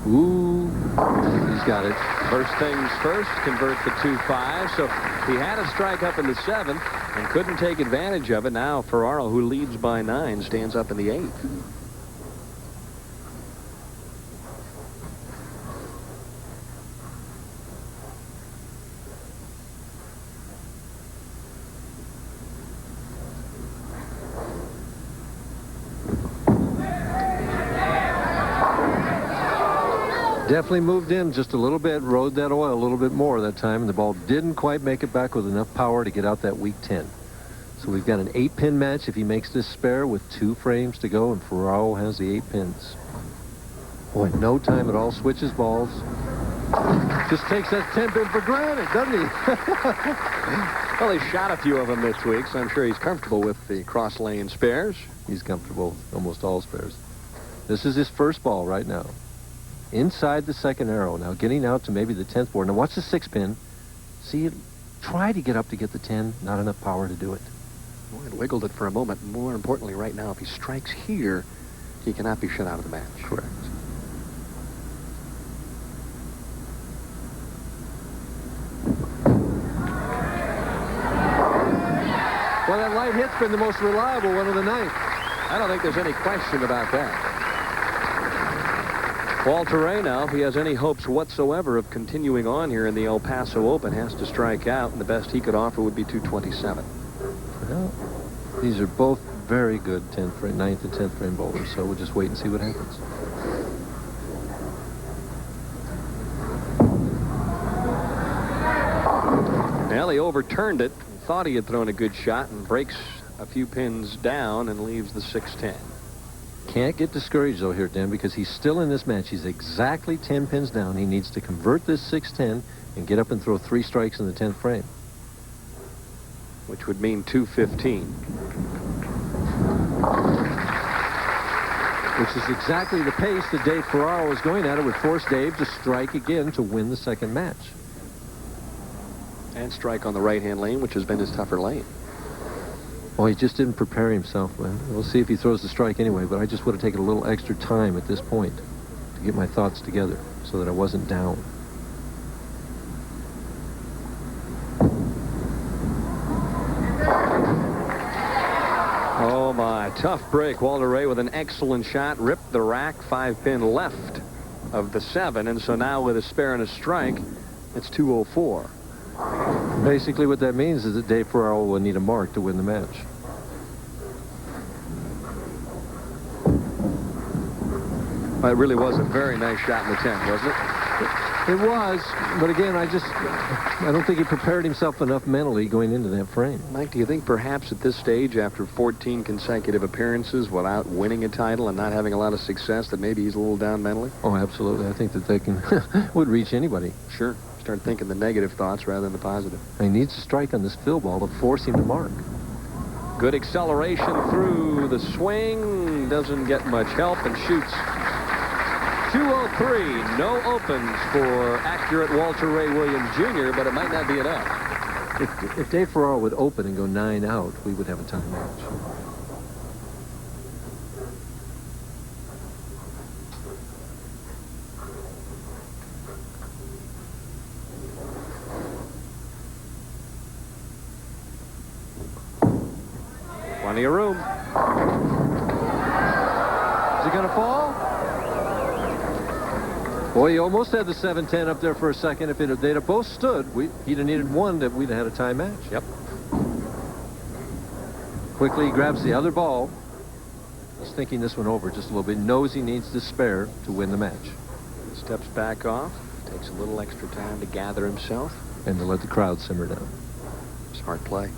Ooh, he's got it.
First things first, convert the 2-5. So he had a strike up in the 7th and couldn't take advantage of it. Now Ferraro, who leads by 9, stands up in the 8th.
Definitely moved in just a little bit, rode that oil a little bit more that time, and the ball didn't quite make it back with enough power to get out that weak 10. So we've got an 8-pin match if he makes this spare with 2 frames to go, and Ferraro has the 8 pins. Boy, no time at all, switches balls. Just takes that 10-pin for granted, doesn't he?
Well, he shot a few of them this week, so I'm sure he's comfortable with the cross-lane spares.
He's comfortable with almost all spares. This is his first ball right now. Inside the second arrow. Now getting out to maybe the 10th board. Now watch the 6-pin. See it. Try to get up to get the 10. Not enough power to do it.
Boy, it wiggled it for a moment. More importantly, right now, if he strikes here, he cannot be shut out of the match.
Correct. Well, that light hit's been the most reliable one of the night.
I don't think there's any question about that. Walter Ray now, if he has any hopes whatsoever of continuing on here in the El Paso Open, has to strike out, and the best he could offer would be 227.
Well, these are both very good 10th frame, 9th and 10th frame bowlers, so we'll just wait and see what happens.
Well, he overturned it, thought he had thrown a good shot, and breaks a few pins down and leaves the 6-10.
Can't get discouraged, though, here, Dan, because he's still in this match. He's exactly 10 pins down. He needs to convert this 6-10 and get up and throw 3 strikes in the 10th frame.
Which would mean 215.
Which is exactly the pace that Dave Ferraro is going at. It would force Dave to strike again to win the second match.
And strike on the right-hand lane, which has been his tougher lane.
Well, he just didn't prepare himself. We'll see if he throws the strike anyway, but I just would have taken a little extra time at this point to get my thoughts together so that I wasn't down.
Oh, my. Tough break. Walter Ray with an excellent shot. Ripped the rack. 5-pin left of the 7, and so now with a spare and a strike, it's 204.
Basically what that means is that Dave Ferraro will need a mark to win the match.
Well, it really was a very nice shot in the 10th, wasn't it?
It was, but again, I don't think he prepared himself enough mentally going into that frame.
Mike, do you think perhaps at this stage, after 14 consecutive appearances without winning a title and not having a lot of success, that maybe he's a little down mentally?
Oh, absolutely. I think that they can would reach anybody.
Sure. Start thinking the negative thoughts rather than the positive.
He needs to strike on this field ball to force him to mark.
Good acceleration through the swing. Doesn't get much help and shoots. 203. No opens for accurate Walter Ray Williams Jr., but it might not be enough.
If Dave Ferraro would open and go 9 out, we would have a tie match.
Plenty of room.
Is it going to fall? Boy, he almost had the 7-10 up there for a second. If they'd have both stood, he'd have needed one that we'd have had a tie match.
Yep.
Quickly, he grabs the other ball. He's thinking this one over just a little bit. Knows he needs to spare to win the match.
Steps back off. Takes a little extra time to gather himself.
And to let the crowd simmer down.
Smart play.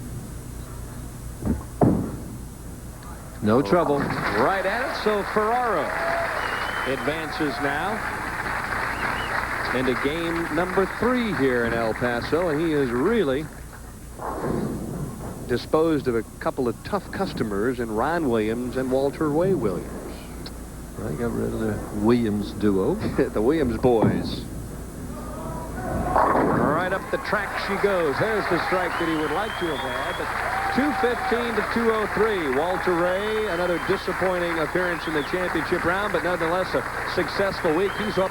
No trouble.
Right at it, so Ferraro advances now into game number 3 here in El Paso, and he has really disposed of a couple of tough customers in Ron Williams and Walter Way Williams.
Well, he got rid of the Williams duo.
The Williams boys. Right up the track she goes. There's the strike that he would like to have had, but 215 to 203. Walter Ray, another disappointing appearance in the championship round, but nonetheless a successful week. He's up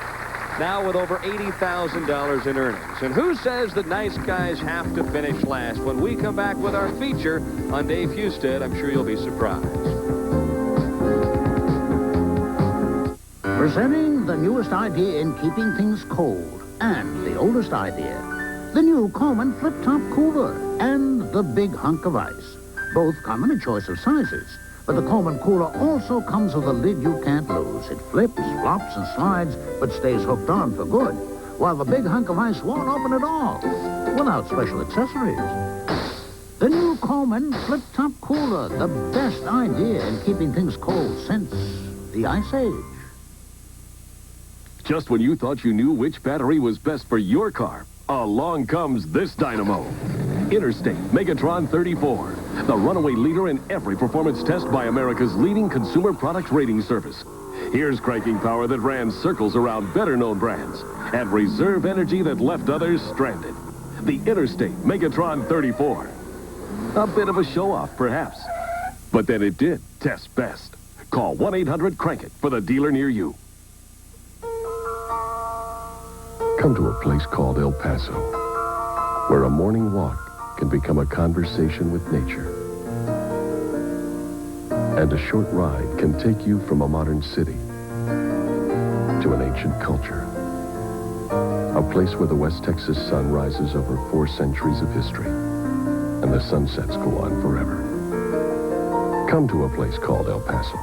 now with over $80,000 in earnings. And who says that nice guys have to finish last? When we come back with our feature on Dave Husted, I'm sure you'll be surprised.
Presenting the newest idea in keeping things cold and the oldest idea. The new Coleman flip-top cooler and the big hunk of ice. Both come in a choice of sizes. But the Coleman cooler also comes with a lid you can't lose. It flips, flops, and slides, but stays hooked on for good. While the big hunk of ice won't open at all, without special accessories. The new Coleman flip-top cooler, the best idea in keeping things cold since the Ice Age.
Just when you thought you knew which battery was best for your car, along comes this dynamo. Interstate Megatron 34, the runaway leader in every performance test by America's leading consumer product rating service. Here's cranking power that ran circles around better-known brands and reserve energy that left others stranded. The Interstate Megatron 34. A bit of a show-off, perhaps. But then it did test best. Call 1-800-CRANK-IT for the dealer near you.
Come to a place called El Paso, where a morning walk can become a conversation with nature. And a short ride can take you from a modern city to an ancient culture. A place where the West Texas sun rises over 4 centuries of history, and the sunsets go on forever. Come to a place called El Paso.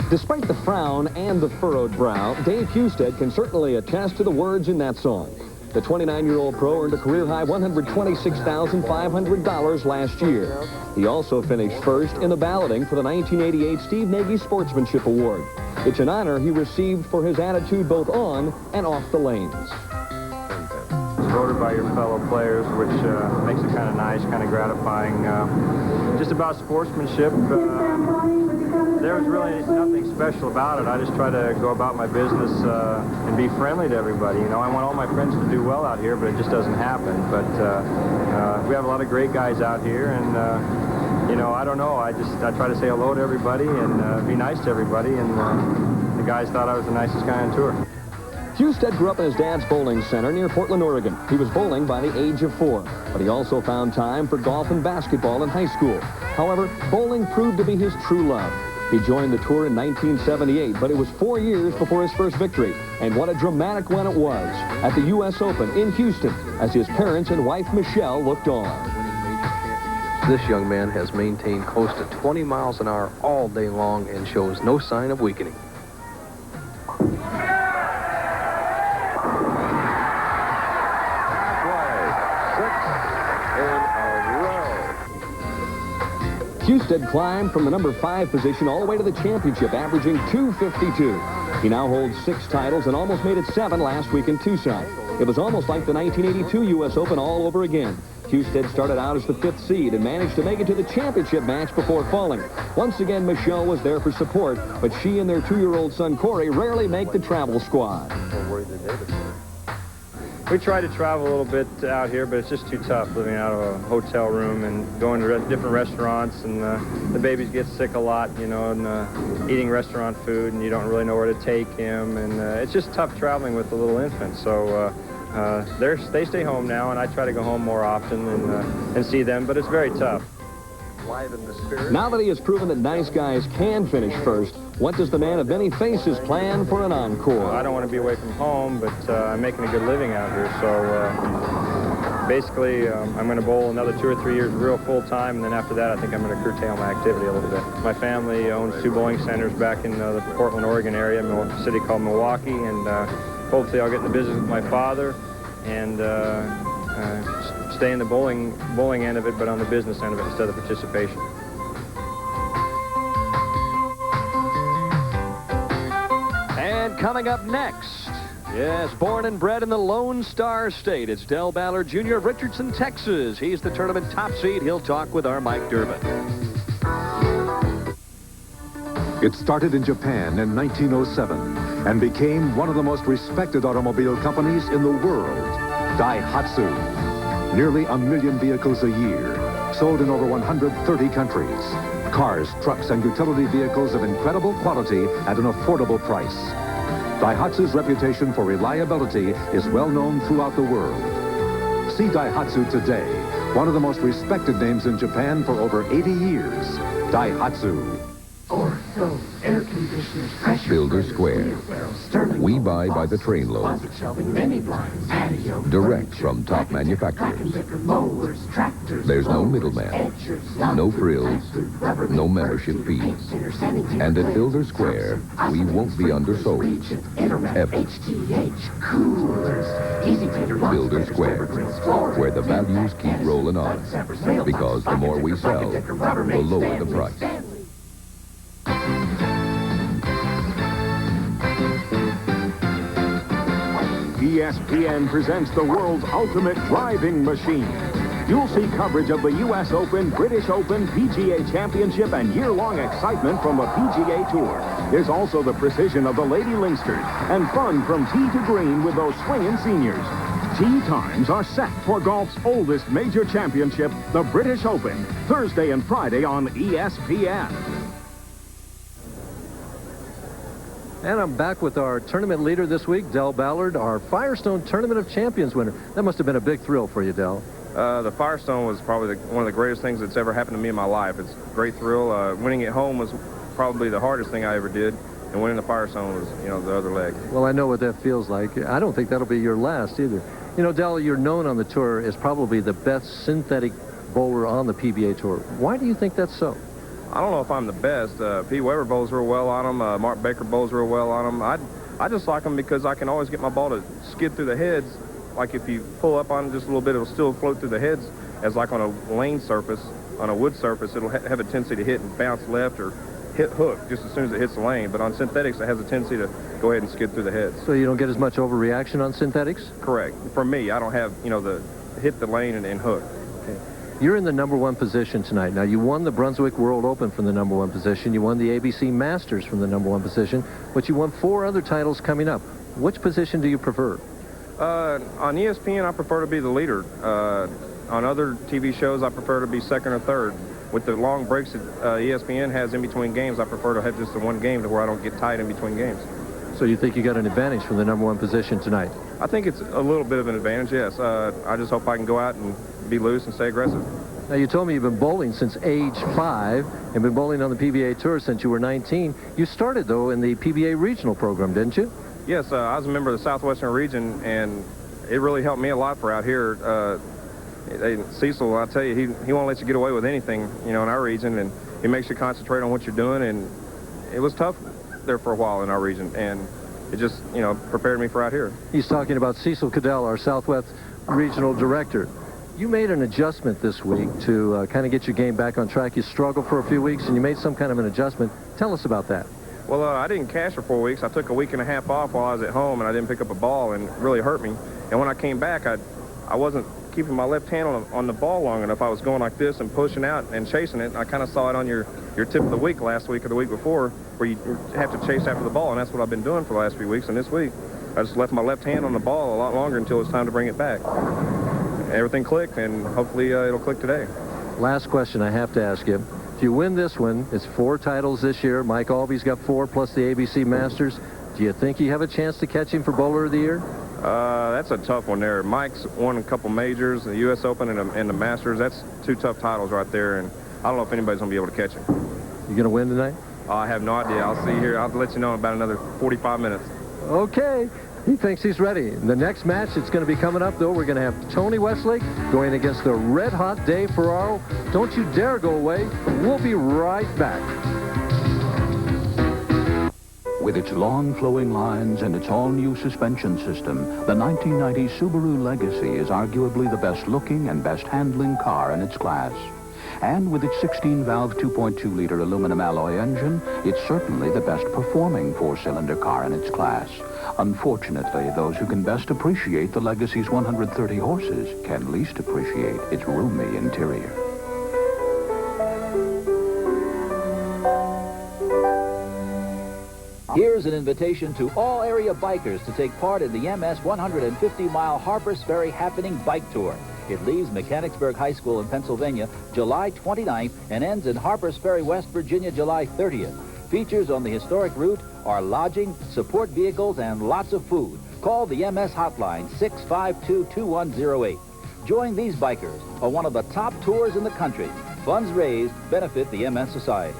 Despite the frown and the furrowed brow, Dave Husted can certainly attest to the words in that song. The 29-year-old pro earned a career-high $126,500 last year. He also finished first in the balloting for the 1988 Steve Nagy Sportsmanship Award. It's an honor he received for his attitude both on and off the lanes.
It's voted by your fellow players, which makes it kind of nice, kind of gratifying. Just about sportsmanship, there was really nothing special about it. I just try to go about my business and be friendly to everybody. You know, I want all my friends to do well out here, but it just doesn't happen. But we have a lot of great guys out here, and you know, I don't know. I try to say hello to everybody and be nice to everybody, and the guys thought I was the nicest guy on tour.
Husted grew up in his dad's bowling center near Portland, Oregon. He was bowling by the age of 4, but he also found time for golf and basketball in high school. However, bowling proved to be his true love. He joined the tour in 1978, but it was 4 years before his first victory. And what a dramatic one it was at the U.S. Open in Houston as his parents and wife Michelle looked on.
This young man has maintained close to 20 miles an hour all day long and shows no sign of weakening.
Husted climbed from the number 5 position all the way to the championship, averaging .252. He now holds 6 titles and almost made it 7 last week in Tucson. It was almost like the 1982 U.S. Open all over again. Husted started out as the 5th seed and managed to make it to the championship match before falling. Once again, Michelle was there for support, but she and their 2-year-old son, Corey, rarely make the travel squad.
We try to travel a little bit out here, but it's just too tough living out of a hotel room and going to different restaurants, and the babies get sick a lot, you know, and eating restaurant food, and you don't really know where to take him, and it's just tough traveling with the little infant. So they stay home now, and I try to go home more often and see them, but it's very tough.
Now that he has proven that nice guys can finish first, what does the man of many faces plan for an encore?
I don't want to be away from home, but I'm making a good living out here, so basically I'm going to bowl another 2 or 3 years real full-time, and then after that I think I'm going to curtail my activity a little bit. My family owns 2 bowling centers back in the Portland, Oregon area, a city called Milwaukee, and hopefully I'll get in the business with my father and stay in the bowling end of it, but on the business end of it instead of participation.
And coming up next, yes, born and bred in the Lone Star State, it's Dale Ballard Jr. of Richardson, Texas. He's the tournament top seed. He'll talk with our Mike Durbin.
It started in Japan in 1907 and became one of the most respected automobile companies in the world, Daihatsu. Nearly 1 million vehicles a year, sold in over 130 countries. Cars, trucks, and utility vehicles of incredible quality at an affordable price. Daihatsu's reputation for reliability is well known throughout the world. See Daihatsu today, one of the most respected names in Japan for over 80 years. Daihatsu.
Ortho, air conditioners, pressure
Builder Square. We buy by the trainload. Direct from top manufacturers. There's no middleman, no frills, no membership fees. And at Builder Square, we won't be undersold. Ever. Builder Square, where the values keep rolling on. Because the more we sell, the lower the price.
ESPN presents the world's ultimate driving machine. You'll see coverage of the U.S. Open, British Open, PGA Championship, and year-long excitement from the PGA Tour. There's also the precision of the Lady Lynxsters and fun from tee to green with those swinging seniors. Tee times are set for golf's oldest major championship, the British Open, Thursday and Friday on ESPN.
And I'm back with our tournament leader this week, Del Ballard, our Firestone Tournament of Champions winner. That must have been a big thrill for you, Del.
The Firestone was probably one of the greatest things that's ever happened to me in my life. It's a great thrill. Winning at home was probably the hardest thing I ever did, and winning the Firestone was, you know, the other leg.
Well, I know what that feels like. I don't think that'll be your last either. You know, Del, you're known on the tour as probably the best synthetic bowler on the PBA Tour. Why do you think that's so?
I don't know if I'm the best. Pete Weber bowls real well on them. Mark Baker bowls real well on them. I just like them because I can always get my ball to skid through the heads. Like if you pull up on it just a little bit, it'll still float through the heads. As like on a lane surface, on a wood surface, it'll have a tendency to hit and bounce left or hit hook just as soon as it hits the lane. But on synthetics, it has a tendency to go ahead and skid through the heads.
So you don't get as much overreaction on synthetics?
Correct. For me, I don't have, you know, the hit the lane and hook.
Okay. You're in the #1 position tonight. Now, you won the Brunswick World Open from the #1 position. You won the ABC Masters from the #1 position. But you won 4 other titles coming up. Which position do you prefer?
On ESPN, I prefer to be the leader. On other TV shows, I prefer to be second or third. With the long breaks that ESPN has in between games, I prefer to have just the one game to where I don't get tied in between games.
So you think you got an advantage from the #1 position tonight?
I think it's a little bit of an advantage, yes. I just hope I can go out and be loose and stay aggressive.
Now, you told me you've been bowling since age 5 and been bowling on the PBA Tour since you were 19. You started, though, in the PBA regional program, didn't you?
Yes, I was a member of the Southwestern region, and it really helped me a lot for out here. Cecil, I'll tell you, he won't let you get away with anything, you know, in our region, and he makes you concentrate on what you're doing, and it was tough there for a while in our region, and it just, you know, prepared me for out here.
He's talking about Cecil Cadell, our Southwest Regional Director. You made an adjustment this week to kind of get your game back on track. You struggled for a few weeks, and you made some kind of an adjustment. Tell us about that.
Well, I didn't cash for 4 weeks. I took a week and a half off while I was at home, and I didn't pick up a ball, and it really hurt me. And when I came back, I wasn't keeping my left hand on the ball long enough. I was going like this and pushing out and chasing it. I kind of saw it on your tip of the week last week or the week before, where you have to chase after the ball, and that's what I've been doing for the last few weeks. And this week, I just left my left hand on the ball a lot longer until it's time to bring it back. Everything clicked, and hopefully it'll click today.
Last question I have to ask you. If you win this one, it's 4 titles this year. Mike Alby's got 4 plus the ABC Masters. Do you think you have a chance to catch him for Bowler of the Year?
That's a tough one there. Mike's won a couple majors, the U.S. Open and the Masters. That's 2 tough titles right there, and I don't know if anybody's going to be able to catch him.
You going to win tonight?
I have no idea. I'll see here. I'll let you know in about another 45 minutes.
Okay. He thinks he's ready. The next match that's going to be coming up, though, we're going to have Tony Westlake going against the red-hot Dave Ferraro. Don't you dare go away. We'll be right back.
With its long flowing lines and its all-new suspension system, the 1990 Subaru Legacy is arguably the best-looking and best-handling car in its class. And with its 16-valve 2.2-liter aluminum alloy engine, it's certainly the best-performing 4-cylinder car in its class. Unfortunately, those who can best appreciate the Legacy's 130 horses can least appreciate its roomy interior.
Here's an invitation to all area bikers to take part in the MS 150-mile Harpers Ferry Happening Bike Tour. It leaves Mechanicsburg High School in Pennsylvania July 29th and ends in Harpers Ferry, West Virginia, July 30th. Features on the historic route are lodging, support vehicles, and lots of food. Call the MS hotline 652-2108. Join these bikers on one of the top tours in the country. Funds raised benefit the MS Society.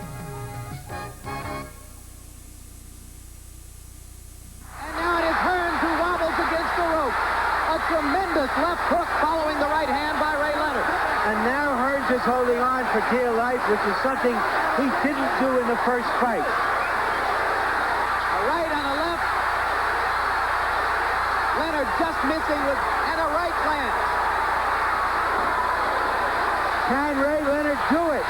Tremendous left hook following the right hand by Ray Leonard. And now Hearns is holding on for dear life, which is something he didn't do in the first fight. A right and a left. Leonard just missing with and a right lands. Can Ray Leonard do it?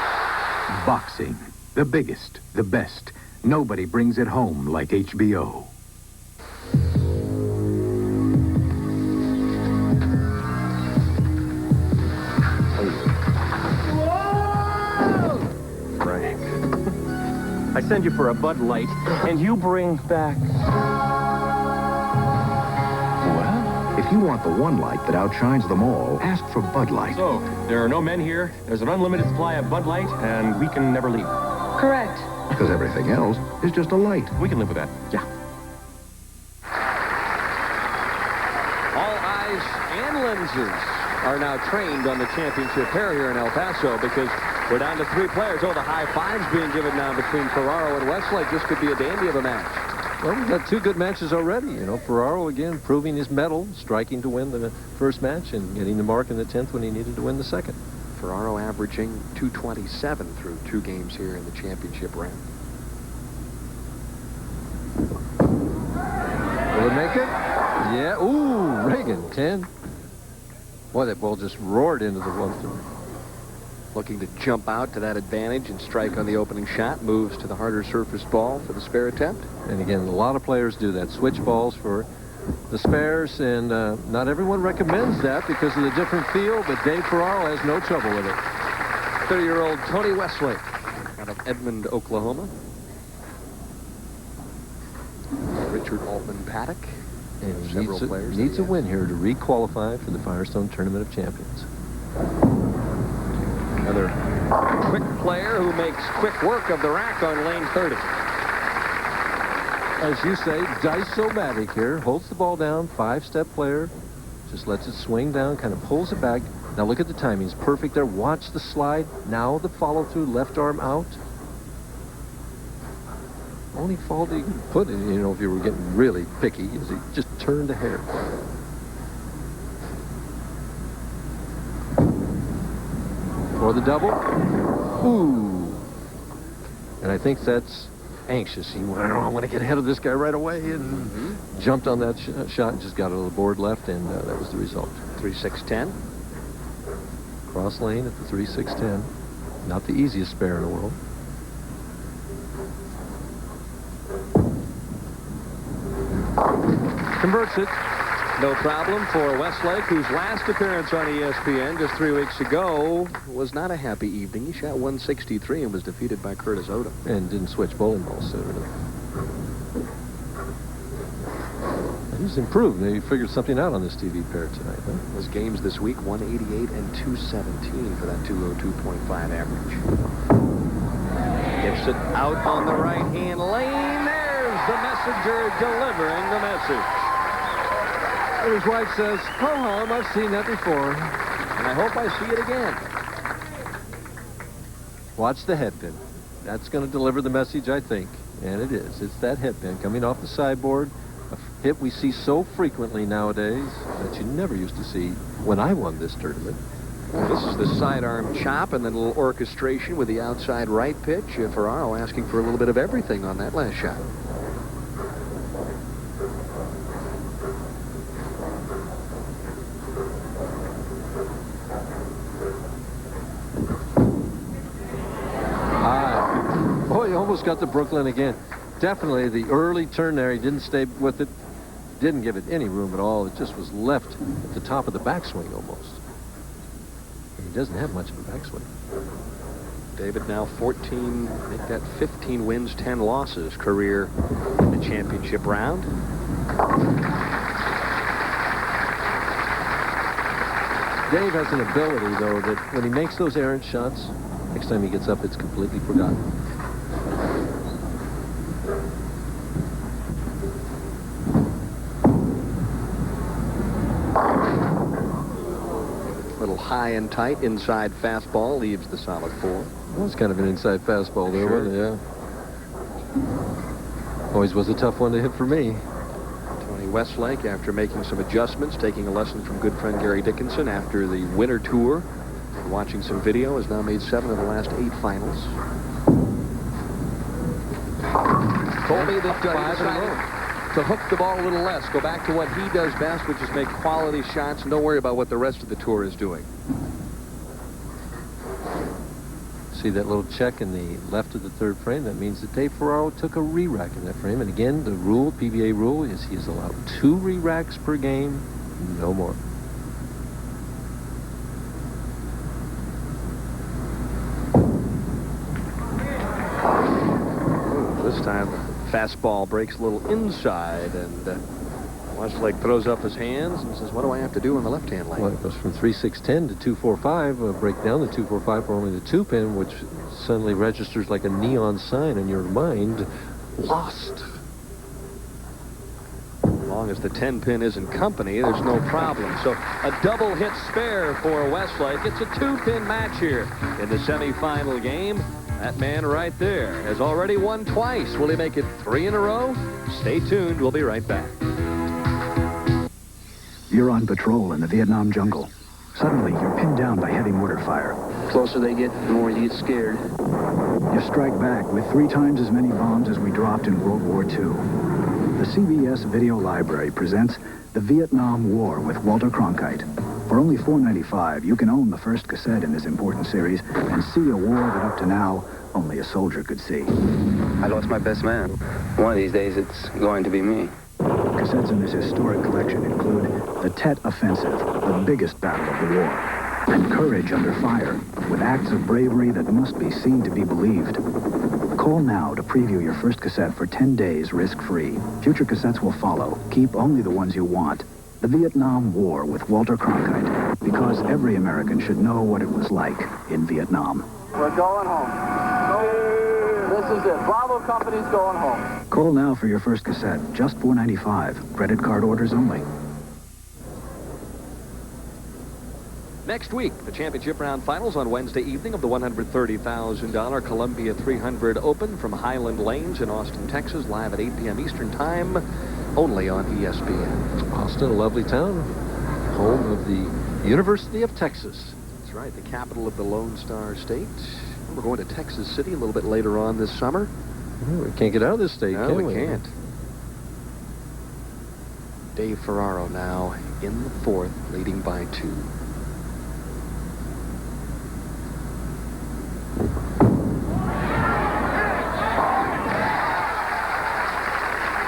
Boxing. The biggest, the best. Nobody brings it home like HBO.
I send you for a Bud Light, and you bring back...
Well, if you want the one light that outshines them all, ask for Bud Light.
So, there are no men here, there's an unlimited supply of Bud Light, and we can never leave.
Correct.
Because everything else is just a light.
We can live with that. Yeah.
All eyes and lenses are now trained on the championship pair here in El Paso because we're down to 3 players. Oh, the high fives being given now between Ferraro and Westlake. This could be a dandy of a match.
Well, we've got 2 good matches already. You know, Ferraro, again, proving his mettle, striking to win the first match and getting the mark in the 10th when he needed to win the second.
Ferraro averaging 227 through 2 games here in the championship round.
Will it make it? Yeah. Ooh, Reagan, 10. Boy, that ball just roared into the 1-3.
Looking to jump out to that advantage and strike on the opening shot. Moves to the harder surface ball for the spare attempt.
And again, a lot of players do that. Switch balls for the spares, and not everyone recommends that because of the different feel, but Dave Ferraro has no trouble with it.
30-year-old Tony Westlake out of Edmond, Oklahoma. Richard Altman Paddock.
And he
several players
needs a win here to re-qualify for the Firestone Tournament of Champions.
Another quick player who makes quick work of the rack on lane 30.
As you say, dice-o-matic here. Holds the ball down, 5-step player. Just lets it swing down, kind of pulls it back. Now look at the timing. It's perfect there. Watch the slide. Now the follow-through, left arm out. Only fault you can put it, you know, if you were getting really picky, is he just turned a hair. For the double. Ooh. And I think that's anxious. He went, I want to get ahead of this guy right away, and jumped on that shot and just got it on the board left, and that was the result.
3-6-10.
Cross lane at the 3-6-10. Not the easiest spare in the world. Converts it.
No problem for Westlake, whose last appearance on ESPN just 3 weeks ago was not a happy evening. He shot 163 and was defeated by Curtis Odom.
And didn't switch bowling balls, so He's improved. Maybe figured something out on this TV pair tonight, huh?
Those games this week, 188 and 217 for that 202.5 average. Gets it out on the right-hand lane. There's the messenger delivering the message.
And his wife says, ho-hum, I've seen that before.
And I hope I see it again.
Watch the headpin. That's going to deliver the message, I think. And it is. It's that headpin coming off the sideboard. A hit we see so frequently nowadays that you never used to see when I won this tournament.
Well, this is the sidearm chop and then a little orchestration with the outside right pitch. Ferraro asking for a little bit of everything on that last shot.
Boy, he almost got to Brooklyn again. Definitely the early turn there. He didn't stay with it. Didn't give it any room at all. It just was left at the top of the backswing almost. And he doesn't have much of a backswing.
David now 14, make that 15 wins, 10 losses career in the championship round.
Dave has an ability, though, that when he makes those errant shots, next time he gets up, it's completely forgotten.
Little high and tight inside fastball leaves the solid 4.
Well, it's kind of an inside fastball there,
Sure.
wasn't it? Yeah. Always was a tough one to hit for me.
Tony Westlake, after making some adjustments, taking a lesson from good friend Gary Dickinson after the winter tour, and watching some video, has now made 7 of the last 8 finals. Told me that he decided to hook the ball a little less, go back to what he does best, which is make quality shots, and don't worry about what the rest of the tour is doing.
See that little check in the left of the third frame? That means that Dave Ferraro took a re-rack in that frame. And again, the rule, PBA rule, is he is allowed 2 re-racks per game, no more.
This time, fastball breaks a little inside, and Westlake throws up his hands and says, what do I have to do in the left-hand lane?
Well, it goes from 3-6-10 to 2-4-5. Break down the 2-4-5 for only the 2-pin, which suddenly registers like a neon sign in your mind. Lost.
As long as the 10-pin isn't company, there's no problem. So a double hit spare for Westlake. It's a 2-pin match here in the semifinal game. That man right there has already won twice. Will he make it 3 in a row? Stay tuned. We'll be right back.
You're on patrol in the Vietnam jungle. Suddenly, you're pinned down by heavy mortar fire.
Closer they get, the more you get scared.
You strike back with 3 times as many bombs as we dropped in World War II. The CBS Video Library presents The Vietnam War with Walter Cronkite. For only $4.95, you can own the first cassette in this important series and see a war that up to now, only a soldier could see.
I lost my best man. One of these days, it's going to be me.
Cassettes in this historic collection include the Tet Offensive, the biggest battle of the war, and Courage Under Fire, with acts of bravery that must be seen to be believed. Call now to preview your first cassette for 10 days risk-free. Future cassettes will follow. Keep only the ones you want. The Vietnam War with Walter Cronkite, because every American should know what it was like in Vietnam.
We're going home. This is it. Bravo Company's going home.
Call now for your first cassette, just $4.95. Credit card orders only.
Next week, the championship round finals on Wednesday evening of the $130,000 Columbia 300 Open from Highland Lanes in Austin, Texas, live at 8 p.m. Eastern Time, only on ESPN.
Austin, a lovely town, home of the University of Texas.
That's right, the capital of the Lone Star State. We're going to Texas City a little bit later on this summer.
We can't get out of this state,
no,
can
we can't. Dave Ferraro now in the 4th, leading by 2.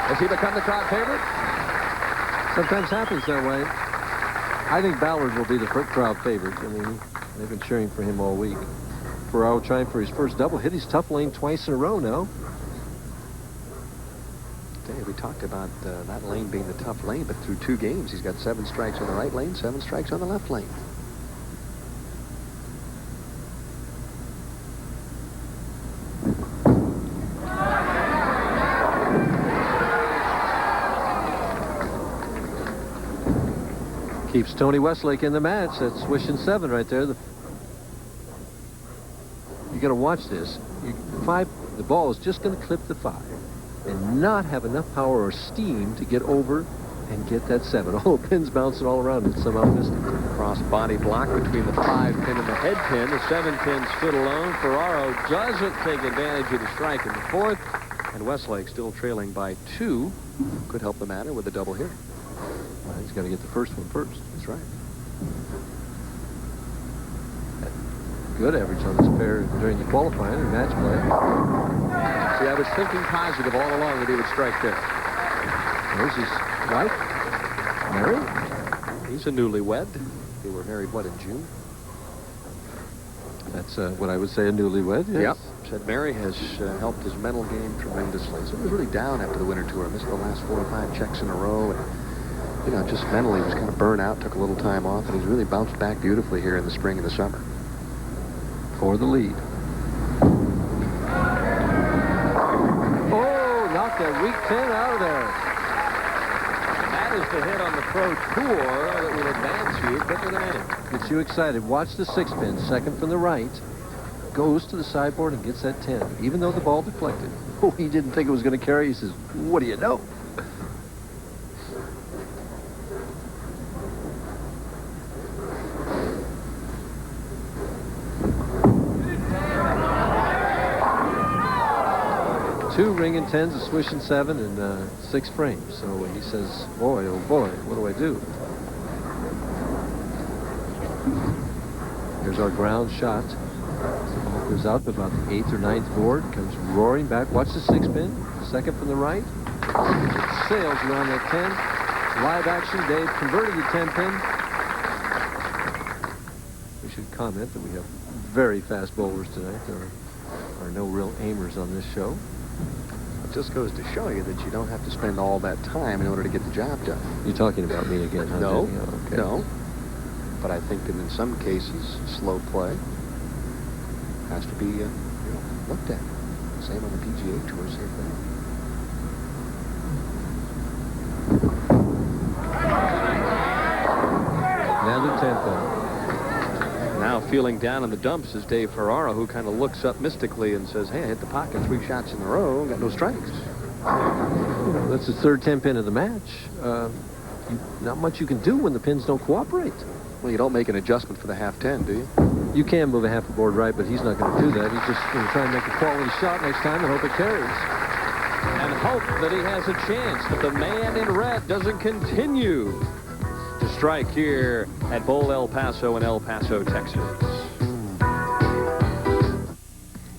Has he become the crowd favorite?
Sometimes happens that way. I think Ballard will be the crowd favorite. I mean, they've been cheering for him all week. Ferraro trying for his first double. Hit his tough lane twice in a row now.
Okay, we We talked about that lane being the tough lane, but through 2 games, he's got 7 strikes on the right lane, 7 strikes on the left lane.
Keeps Tony Westlake in the match. That's swishing 7 right there. You got to watch this. The ball is just going to clip the 5 and not have enough power or steam to get over and get that 7. All the pins bouncing all around it. Somehow missed it. Cross body block between the 5 pin and the head pin. The 7 pin stood alone. Ferraro doesn't take advantage of the strike in the 4th. And Westlake still trailing by 2. Could help the matter with a double here. Well, he's got to get the first one first. That's right. Good average on this pair during the qualifying and match play. See, I was thinking positive all along that he would strike there. There's his wife, Mary. He's a newlywed. They were married, what, in June? That's what I would say, a newlywed. Yes. Yep. Said Mary has helped his mental game tremendously. So he was really down after the winter tour. Missed the last 4 or 5 checks in a row. And, you know, just mentally was kind of burnt out, took a little time off, and he's really bounced back beautifully here in the spring and the summer. For the lead. Oh, knocked that weak pin out of there. That is the hit on the Pro Tour that will advance you quicker than any. Gets you excited. Watch the 6 pin, second from the right. Goes to the sideboard and gets that 10, even though the ball deflected. Oh, he didn't think it was going to carry. He says, what do you know? Two ringing 10s, a swishing 7, and 6 frames. So he says, boy, oh boy, what do I do? Here's our ground shot. Ball goes out to about the 8th or 9th board, comes roaring back. Watch the 6 pin, second from the right. It sails around that 10. Live action, Dave converted the 10 pin. We should comment that we have very fast bowlers tonight. There are no real aimers on this show. It just goes to show you that you don't have to spend all that time in order to get the job done. You're talking about me again, huh? No, okay. No. But I think that in some cases, slow play has to be looked at. Same on the PGA Tour, same thing. Another tempo. Now feeling down in the dumps is Dave Ferraro, who kind of looks up mystically and says, hey, I hit the pocket 3 shots in a row, got no strikes. That's the 3rd 10 pin of the match. Not much you can do when the pins don't cooperate. Well, you don't make an adjustment for the half 10, do you? You can move a half a board right, but he's not going to do that. He's just going to try and make a quality shot next time and hope it carries. And hope that he has a chance that the man in red doesn't continue to strike here at Bowl El Paso in El Paso, Texas.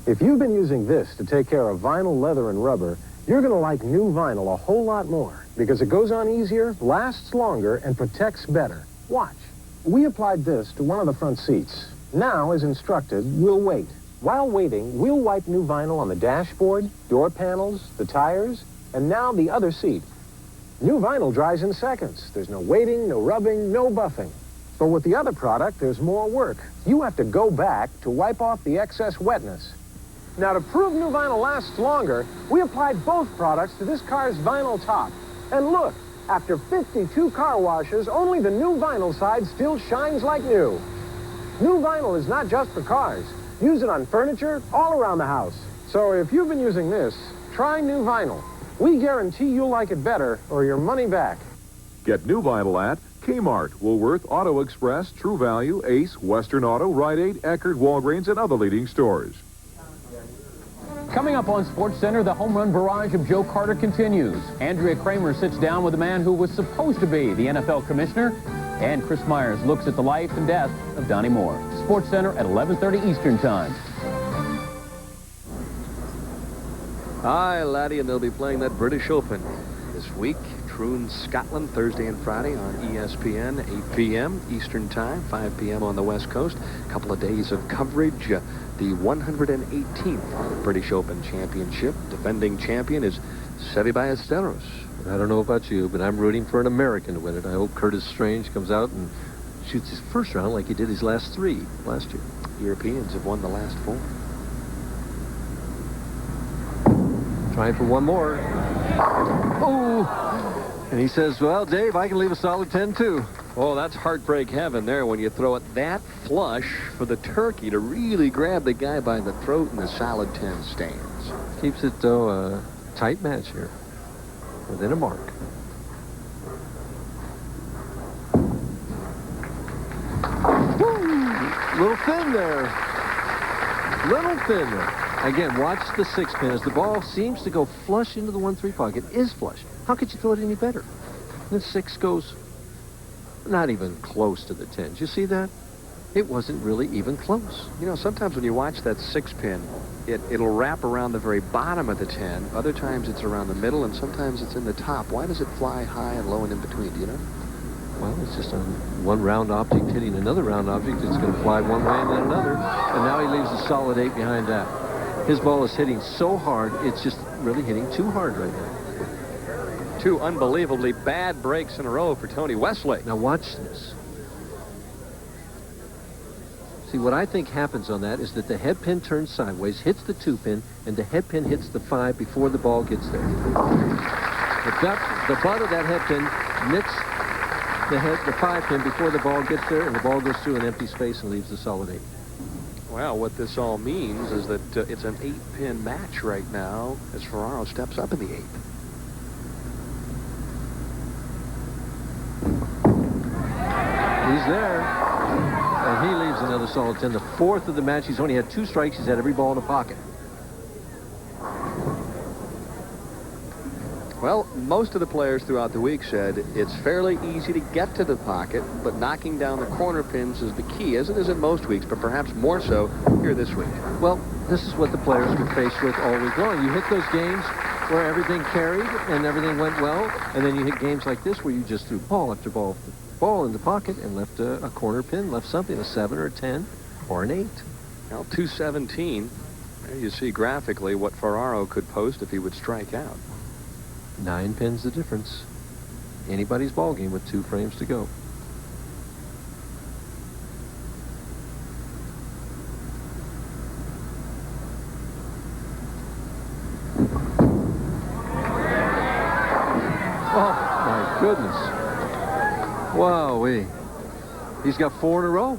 If you've been using this to take care of vinyl, leather, and rubber, you're going to like new vinyl a whole lot more because it goes on easier, lasts longer, and protects better. Watch. We applied this to one of the front seats. Now, as instructed, we'll wait. While waiting, we'll wipe new vinyl on the dashboard, door panels, the tires, and now the other seat. New vinyl dries in seconds. There's no waiting, no rubbing, no buffing. But with the other product, there's more work. You have to go back to wipe off the excess wetness. Now, to prove new vinyl lasts longer, we applied both products to this car's vinyl top. And look, after 52 car washes, only the new vinyl side still shines like new. New vinyl is not just for cars. Use it on furniture all around the house. So if you've been using this, try new vinyl. We guarantee you'll like it better or your money back.
Get new vinyl at Kmart, Woolworth, Auto Express, True Value, Ace, Western Auto, Rite Aid, Eckerd, Walgreens, and other leading stores.
Coming up on SportsCenter, the home run barrage of Joe Carter continues. Andrea Kramer sits down with the man who was supposed to be the NFL commissioner. And Chris Myers looks at the life and death of Donnie Moore. SportsCenter at 11:30 Eastern Time.
Hi, laddie, and they'll be playing that British Open this week. Troon, Scotland, Thursday and Friday on ESPN, 8 p.m. Eastern Time, 5 p.m. on the West Coast. A couple of days of coverage. The 118th British Open Championship. Defending champion is Seve Ballesteros.
I don't know about you, but I'm rooting for an American to win it. I hope Curtis Strange comes out and shoots his first round like he did his last 3 last year.
Europeans have won the last 4.
Trying for one more. Oh! And he says, well, Dave, I can leave a solid 10, too.
Oh, that's heartbreak heaven there when you throw it that flush for the turkey to really grab the guy by the throat and the solid 10 stands.
Keeps it, though, a tight match here. Within a mark. Woo! Little thin there. Little thin there. Again, watch the 6-pin as the ball seems to go flush into the 1-3 pocket. Is flush. How could you throw it any better? The 6 goes not even close to the 10. Did you see that? It wasn't really even close.
You know, sometimes when you watch that 6-pin, it'll wrap around the very bottom of the 10. Other times it's around the middle, and sometimes it's in the top. Why does it fly high and low and in between? Do you know?
Well, it's just one round object hitting another round object. It's going to fly one way and then another. And now he leaves a solid 8 behind that. His ball is hitting so hard, it's just really hitting too hard right now.
2 unbelievably bad breaks in a row for Tony Westlake.
Now watch this. See, what I think happens on that is that the head pin turns sideways, hits the 2-pin, and the head pin hits the 5 before the ball gets there. The butt of that head pin nits the 5-pin before the ball gets there, and the ball goes through an empty space and leaves the solid 8.
Well, what this all means is that it's an 8-pin match right now as Ferraro steps up in the 8th.
He's there. And he leaves another solid 10. The 4th of the match. He's only had 2 strikes. He's had every ball in the pocket.
Well, most of the players throughout the week said it's fairly easy to get to the pocket, but knocking down the corner pins is the key, as it is in most weeks, but perhaps more so here this week.
Well, this is what the players were faced with all week long. You hit those games where everything carried and everything went well, and then you hit games like this where you just threw ball after ball after ball in the pocket and left a corner pin, left something, a 7 or a 10 or an 8.
Well, 217. There you see graphically what Ferraro could post if he would strike out.
9 pins the difference. Anybody's ball game with 2 frames to go. Oh, my goodness. Wowee. He's got 4 in a row,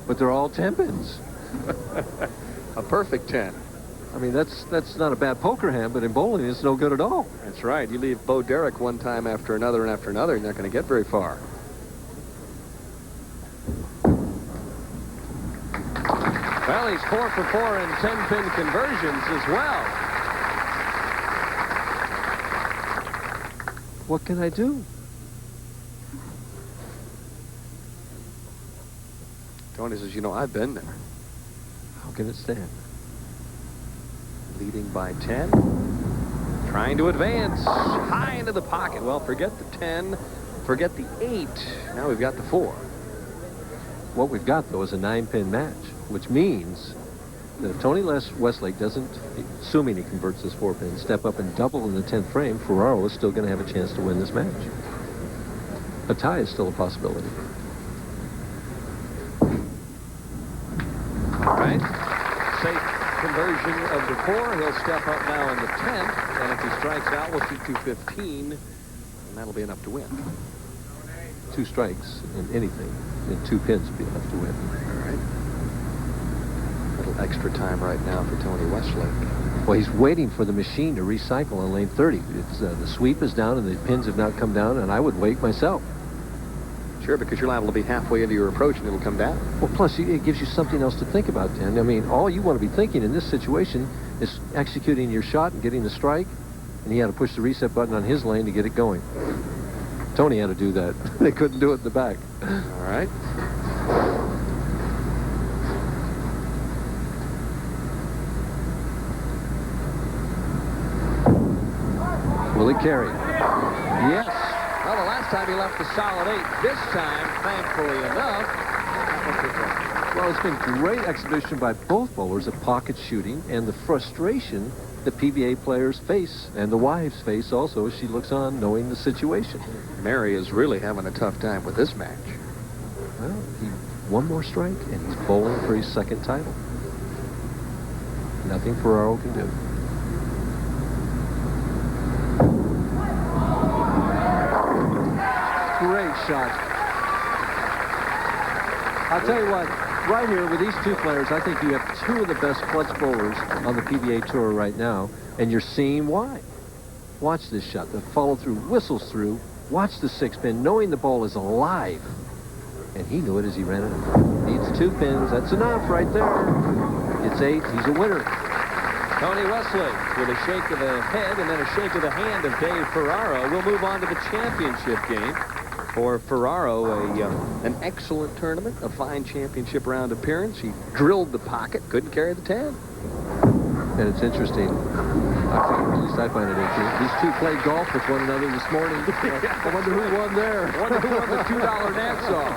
but they're all 10 pins.
A perfect 10.
I mean, that's not a bad poker hand, but in bowling, it's no good at all.
That's right. You leave Bo Derek one time after another and after another, you're not going to get very far. Well, he's 4 for 4 in 10-pin conversions as well.
What can I do?
Tony says, you know, I've been there.
How can it stand?
Leading by 10. Trying to advance high into the pocket. Well, forget the 10. Forget the 8. Now we've got the 4.
What we've got, though, is a 9-pin match, which means that if Tony Westlake doesn't, assuming he converts this 4-pin, step up and double in the 10th frame, Ferraro is still going to have a chance to win this match. A tie is still a possibility.
All right. Safe conversion of the 4. He'll step up now in the 10th, and if he strikes out, we'll see 215, and that'll be enough to win.
2 strikes in anything, and 2 pins would be enough to win.
All right. A little extra time right now for Tony Westlake.
Well, he's waiting for the machine to recycle on lane 30. It's, the sweep is down and the pins have not come down, and I would wait myself.
Sure, because you're liable to be halfway into your approach and it'll come down.
Well, plus, it gives you something else to think about, Dan. I mean, all you want to be thinking in this situation is executing your shot and getting the strike, and he had to push the reset button on his lane to get it going. Tony had to do that. They couldn't do it in the back.
All right.
Will it carry?
Yes. Well, the last time he left the solid 8. This time, thankfully enough,
well, it's been great exhibition by both bowlers of pocket shooting, and the frustration the PBA player's face and the wife's face also as she looks on, knowing the situation.
Mary is really having a tough time with this match.
Well, one more strike, and he's bowling for his second title. Nothing Ferraro can do. Great shot. I'll tell you what, right here with these two players, I think you have two of the best clutch bowlers on the PBA Tour right now, and you're seeing why. Watch this shot. The follow-through whistles through. Watch the six pin, knowing the ball is alive. And he knew it as he ran it up. Needs 2 pins. That's enough right there. It's 8. He's a winner.
Tony Westlake with a shake of the head and then a shake of the hand of Dave Ferraro. We'll move on to the championship game. For Ferraro, an excellent tournament, a fine championship round appearance. He drilled the pocket, couldn't carry the 10.
And it's interesting. At least I find it interesting. These two played golf with one another this morning. I wonder who won there.
I wonder who won the $2 dance off.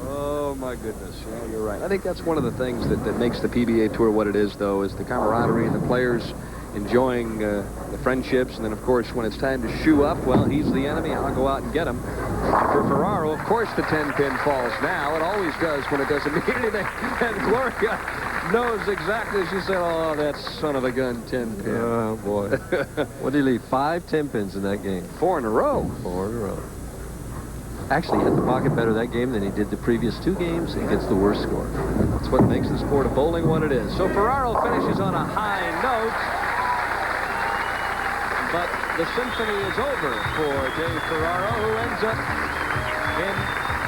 Oh, my goodness. Yeah, you're right. I think that's one of the things that makes the PBA Tour what it is, though, is the camaraderie and the players enjoying the friendships. And then, of course, when it's time to shoe up, well, he's the enemy. I'll go out and get him. And for Ferraro, of course, the 10-pin falls now. It always does when it doesn't mean anything. And Gloria knows exactly. She said, oh, that son of a gun 10-pin.
Oh, boy. What did he leave? 5 10-pins in that game.
4 in a row.
4 in a row. Actually, he hit the pocket better that game than he did the previous 2 games and gets the worst score.
That's what makes the sport of bowling what it is. So Ferraro finishes on a high note. But the symphony is over for Dave Ferraro, who ends up in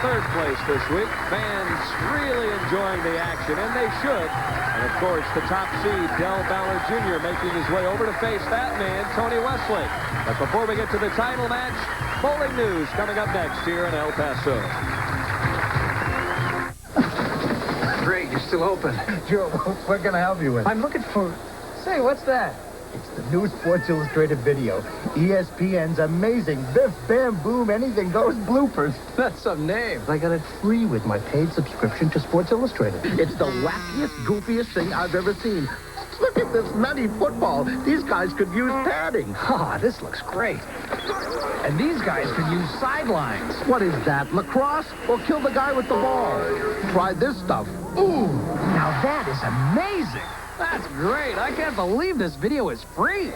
3rd place this week. Fans really enjoying the action, and they should. And, of course, the top seed, Ballard Jr., making his way over to face that man, Tony Westlake. But before we get to the title match, bowling news coming up next here in El Paso.
Great, you're still open.
Joe, what can I help you with?
I'm looking for...
Say, what's that? It's the new Sports Illustrated video. ESPN's amazing Biff, Bam, Boom, Anything Goes bloopers.
That's some names.
I got it free with my paid subscription to Sports Illustrated. It's the wackiest, goofiest thing I've ever seen. Look at this nutty football. These guys could use padding.
Ah, this looks great. And these guys could use sidelines.
What is that, lacrosse? Or kill the guy with the ball? Try this stuff.
Ooh, now that is amazing. That's great. I can't believe this video is free.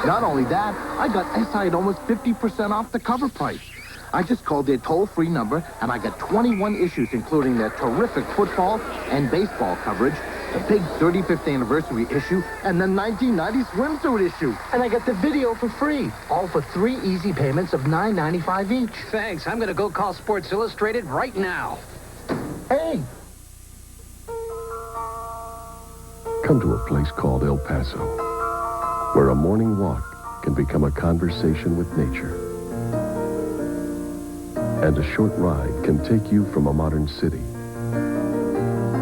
Not only that, I got SI at almost 50% off the cover price. I just called their toll-free number, and I got 21 issues, including their terrific football and baseball coverage, the big 35th anniversary issue, and the 1990 swimsuit issue. And I got the video for free, all for 3 easy payments of $9.95 each.
Thanks. I'm going to go call Sports Illustrated right now.
Hey!
Come to a place called El Paso, where a morning walk can become a conversation with nature. And a short ride can take you from a modern city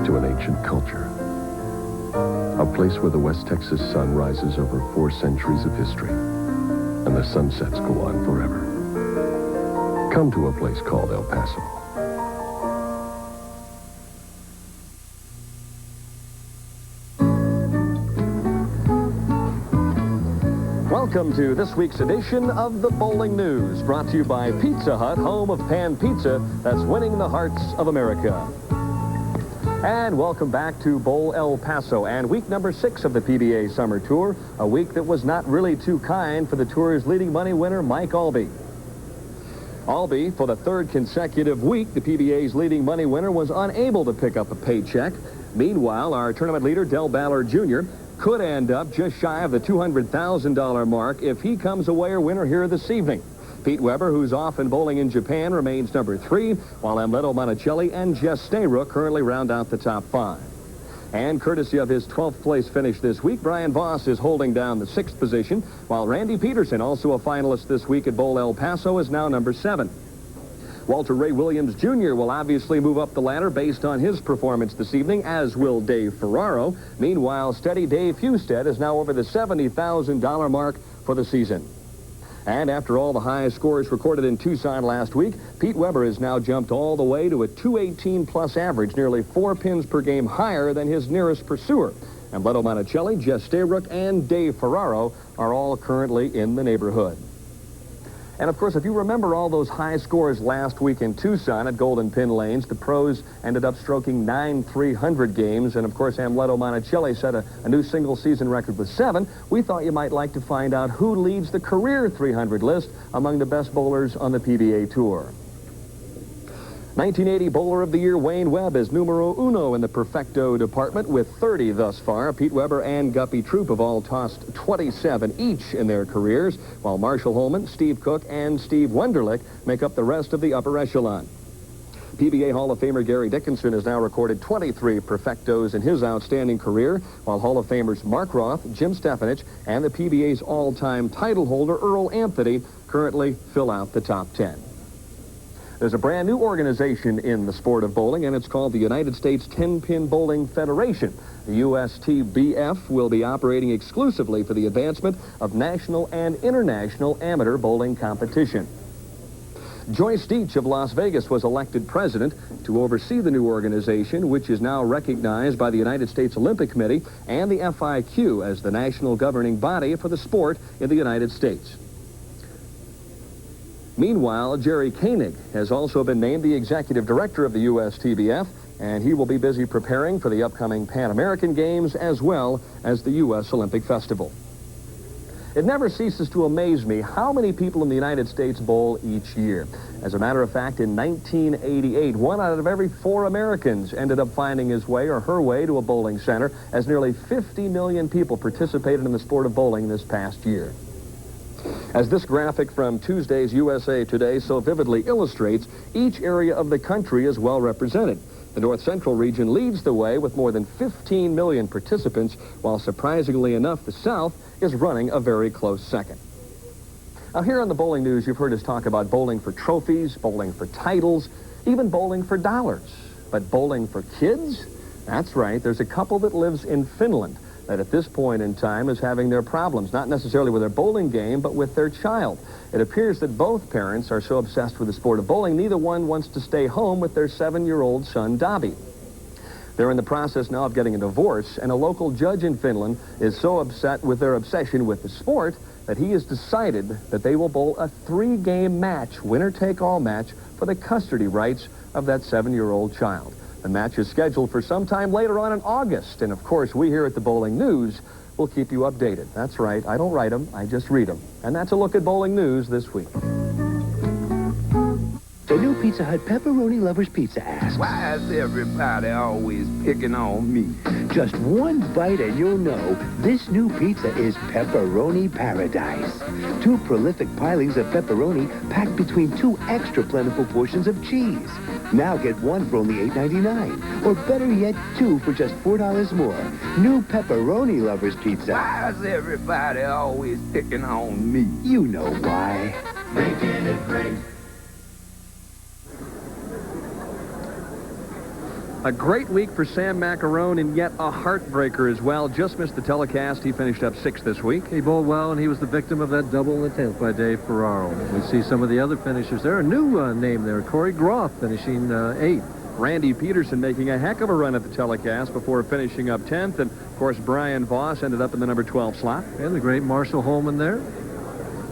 to an ancient culture. A place where the West Texas sun rises over 4 centuries of history, and the sunsets go on forever. Come to a place called El Paso.
Welcome to this week's edition of the Bowling News, brought to you by Pizza Hut, home of pan pizza that's winning the hearts of America. And welcome back to Bowl El Paso and week number 6 of the PBA Summer Tour, a week that was not really too kind for the tour's leading money winner, Mike Albee. Albee, for the 3rd consecutive week, the PBA's leading money winner, was unable to pick up a paycheck. Meanwhile, our tournament leader, Ballard Jr., could end up just shy of the $200,000 mark if he comes away a winner here this evening. Pete Weber, who's off and bowling in Japan, remains number 3, while Amleto Monticelli and Jess Stayrook currently round out the top 5. And courtesy of his 12th place finish this week, Brian Voss is holding down the 6th position, while Randy Peterson, also a finalist this week at Bowl El Paso, is now number 7. Walter Ray Williams Jr. will obviously move up the ladder based on his performance this evening, as will Dave Ferraro. Meanwhile, steady Dave Husted is now over the $70,000 mark for the season. And after all the high scores recorded in Tucson last week, Pete Weber has now jumped all the way to a 218-plus average, nearly 4 pins per game higher than his nearest pursuer. Amleto Monticelli, Jess Staybrook, and Dave Ferraro are all currently in the neighborhood. And, of course, if you remember all those high scores last week in Tucson at Golden Pin Lanes, the pros ended up stroking 9 300 games. And, of course, Amleto Monticelli set a new single-season record with 7. We thought you might like to find out who leads the career 300 list among the best bowlers on the PBA Tour. 1980 Bowler of the Year Wayne Webb is numero uno in the perfecto department with 30 thus far. Pete Weber and Guppy Troop have all tossed 27 each in their careers, while Marshall Holman, Steve Cook, and Steve Wunderlich make up the rest of the upper echelon. PBA Hall of Famer Gary Dickinson has now recorded 23 perfectos in his outstanding career, while Hall of Famers Mark Roth, Jim Stefanich, and the PBA's all-time title holder Earl Anthony currently fill out the top 10. There's a brand new organization in the sport of bowling, and it's called the United States 10-Pin Bowling Federation. The USTBF will be operating exclusively for the advancement of national and international amateur bowling competition. Joyce Deach of Las Vegas was elected president to oversee the new organization, which is now recognized by the United States Olympic Committee and the FIQ as the national governing body for the sport in the United States. Meanwhile, Jerry Koenig has also been named the executive director of the USTBF, and he will be busy preparing for the upcoming Pan American Games as well as the U.S. Olympic Festival. It never ceases to amaze me how many people in the United States bowl each year. As a matter of fact, in 1988, 1 out of every 4 Americans ended up finding his way or her way to a bowling center, as nearly 50 million people participated in the sport of bowling this past year. As this graphic from Tuesday's USA Today so vividly illustrates, each area of the country is well represented. The North Central region leads the way with more than 15 million participants, while surprisingly enough, the South is running a very close second. Now, here on the Bowling News, you've heard us talk about bowling for trophies, bowling for titles, even bowling for dollars. But bowling for kids? That's right, there's a couple that lives in Finland that at this point in time is having their problems, not necessarily with their bowling game, but with their child. It appears that both parents are so obsessed with the sport of bowling, neither one wants to stay home with their 7-year-old son, Dobby. They're in the process now of getting a divorce, and a local judge in Finland is so upset with their obsession with the sport that he has decided that they will bowl a 3-game match, winner-take-all match, for the custody rights of that 7-year-old child. The match is scheduled for sometime later on in August, and of course, we here at the Bowling News will keep you updated. That's right, I don't write them, I just read them. And that's a look at Bowling News this week.
The new Pizza Hut Pepperoni Lovers Pizza asks,
why is everybody always picking on me?
Just one bite and you'll know this new pizza is pepperoni paradise. 2 prolific pilings of pepperoni packed between 2 extra plentiful portions of cheese. Now get 1 for only $8.99. Or better yet, 2 for just $4 more. New Pepperoni Lovers Pizza.
Why is everybody always picking on me?
You know why.
Making it great.
A great week for Sam Macarone, and yet a heartbreaker as well. Just missed the telecast. He finished up 6th this week.
He bowled well, and he was the victim of that double in the 10th by Dave Ferraro. We see some of the other finishers there. A new name there, Corey Groff, finishing 8th.
Randy Peterson making a heck of a run at the telecast before finishing up 10th. And, of course, Brian Voss ended up in the number 12 slot.
And the great Marshall Holman there.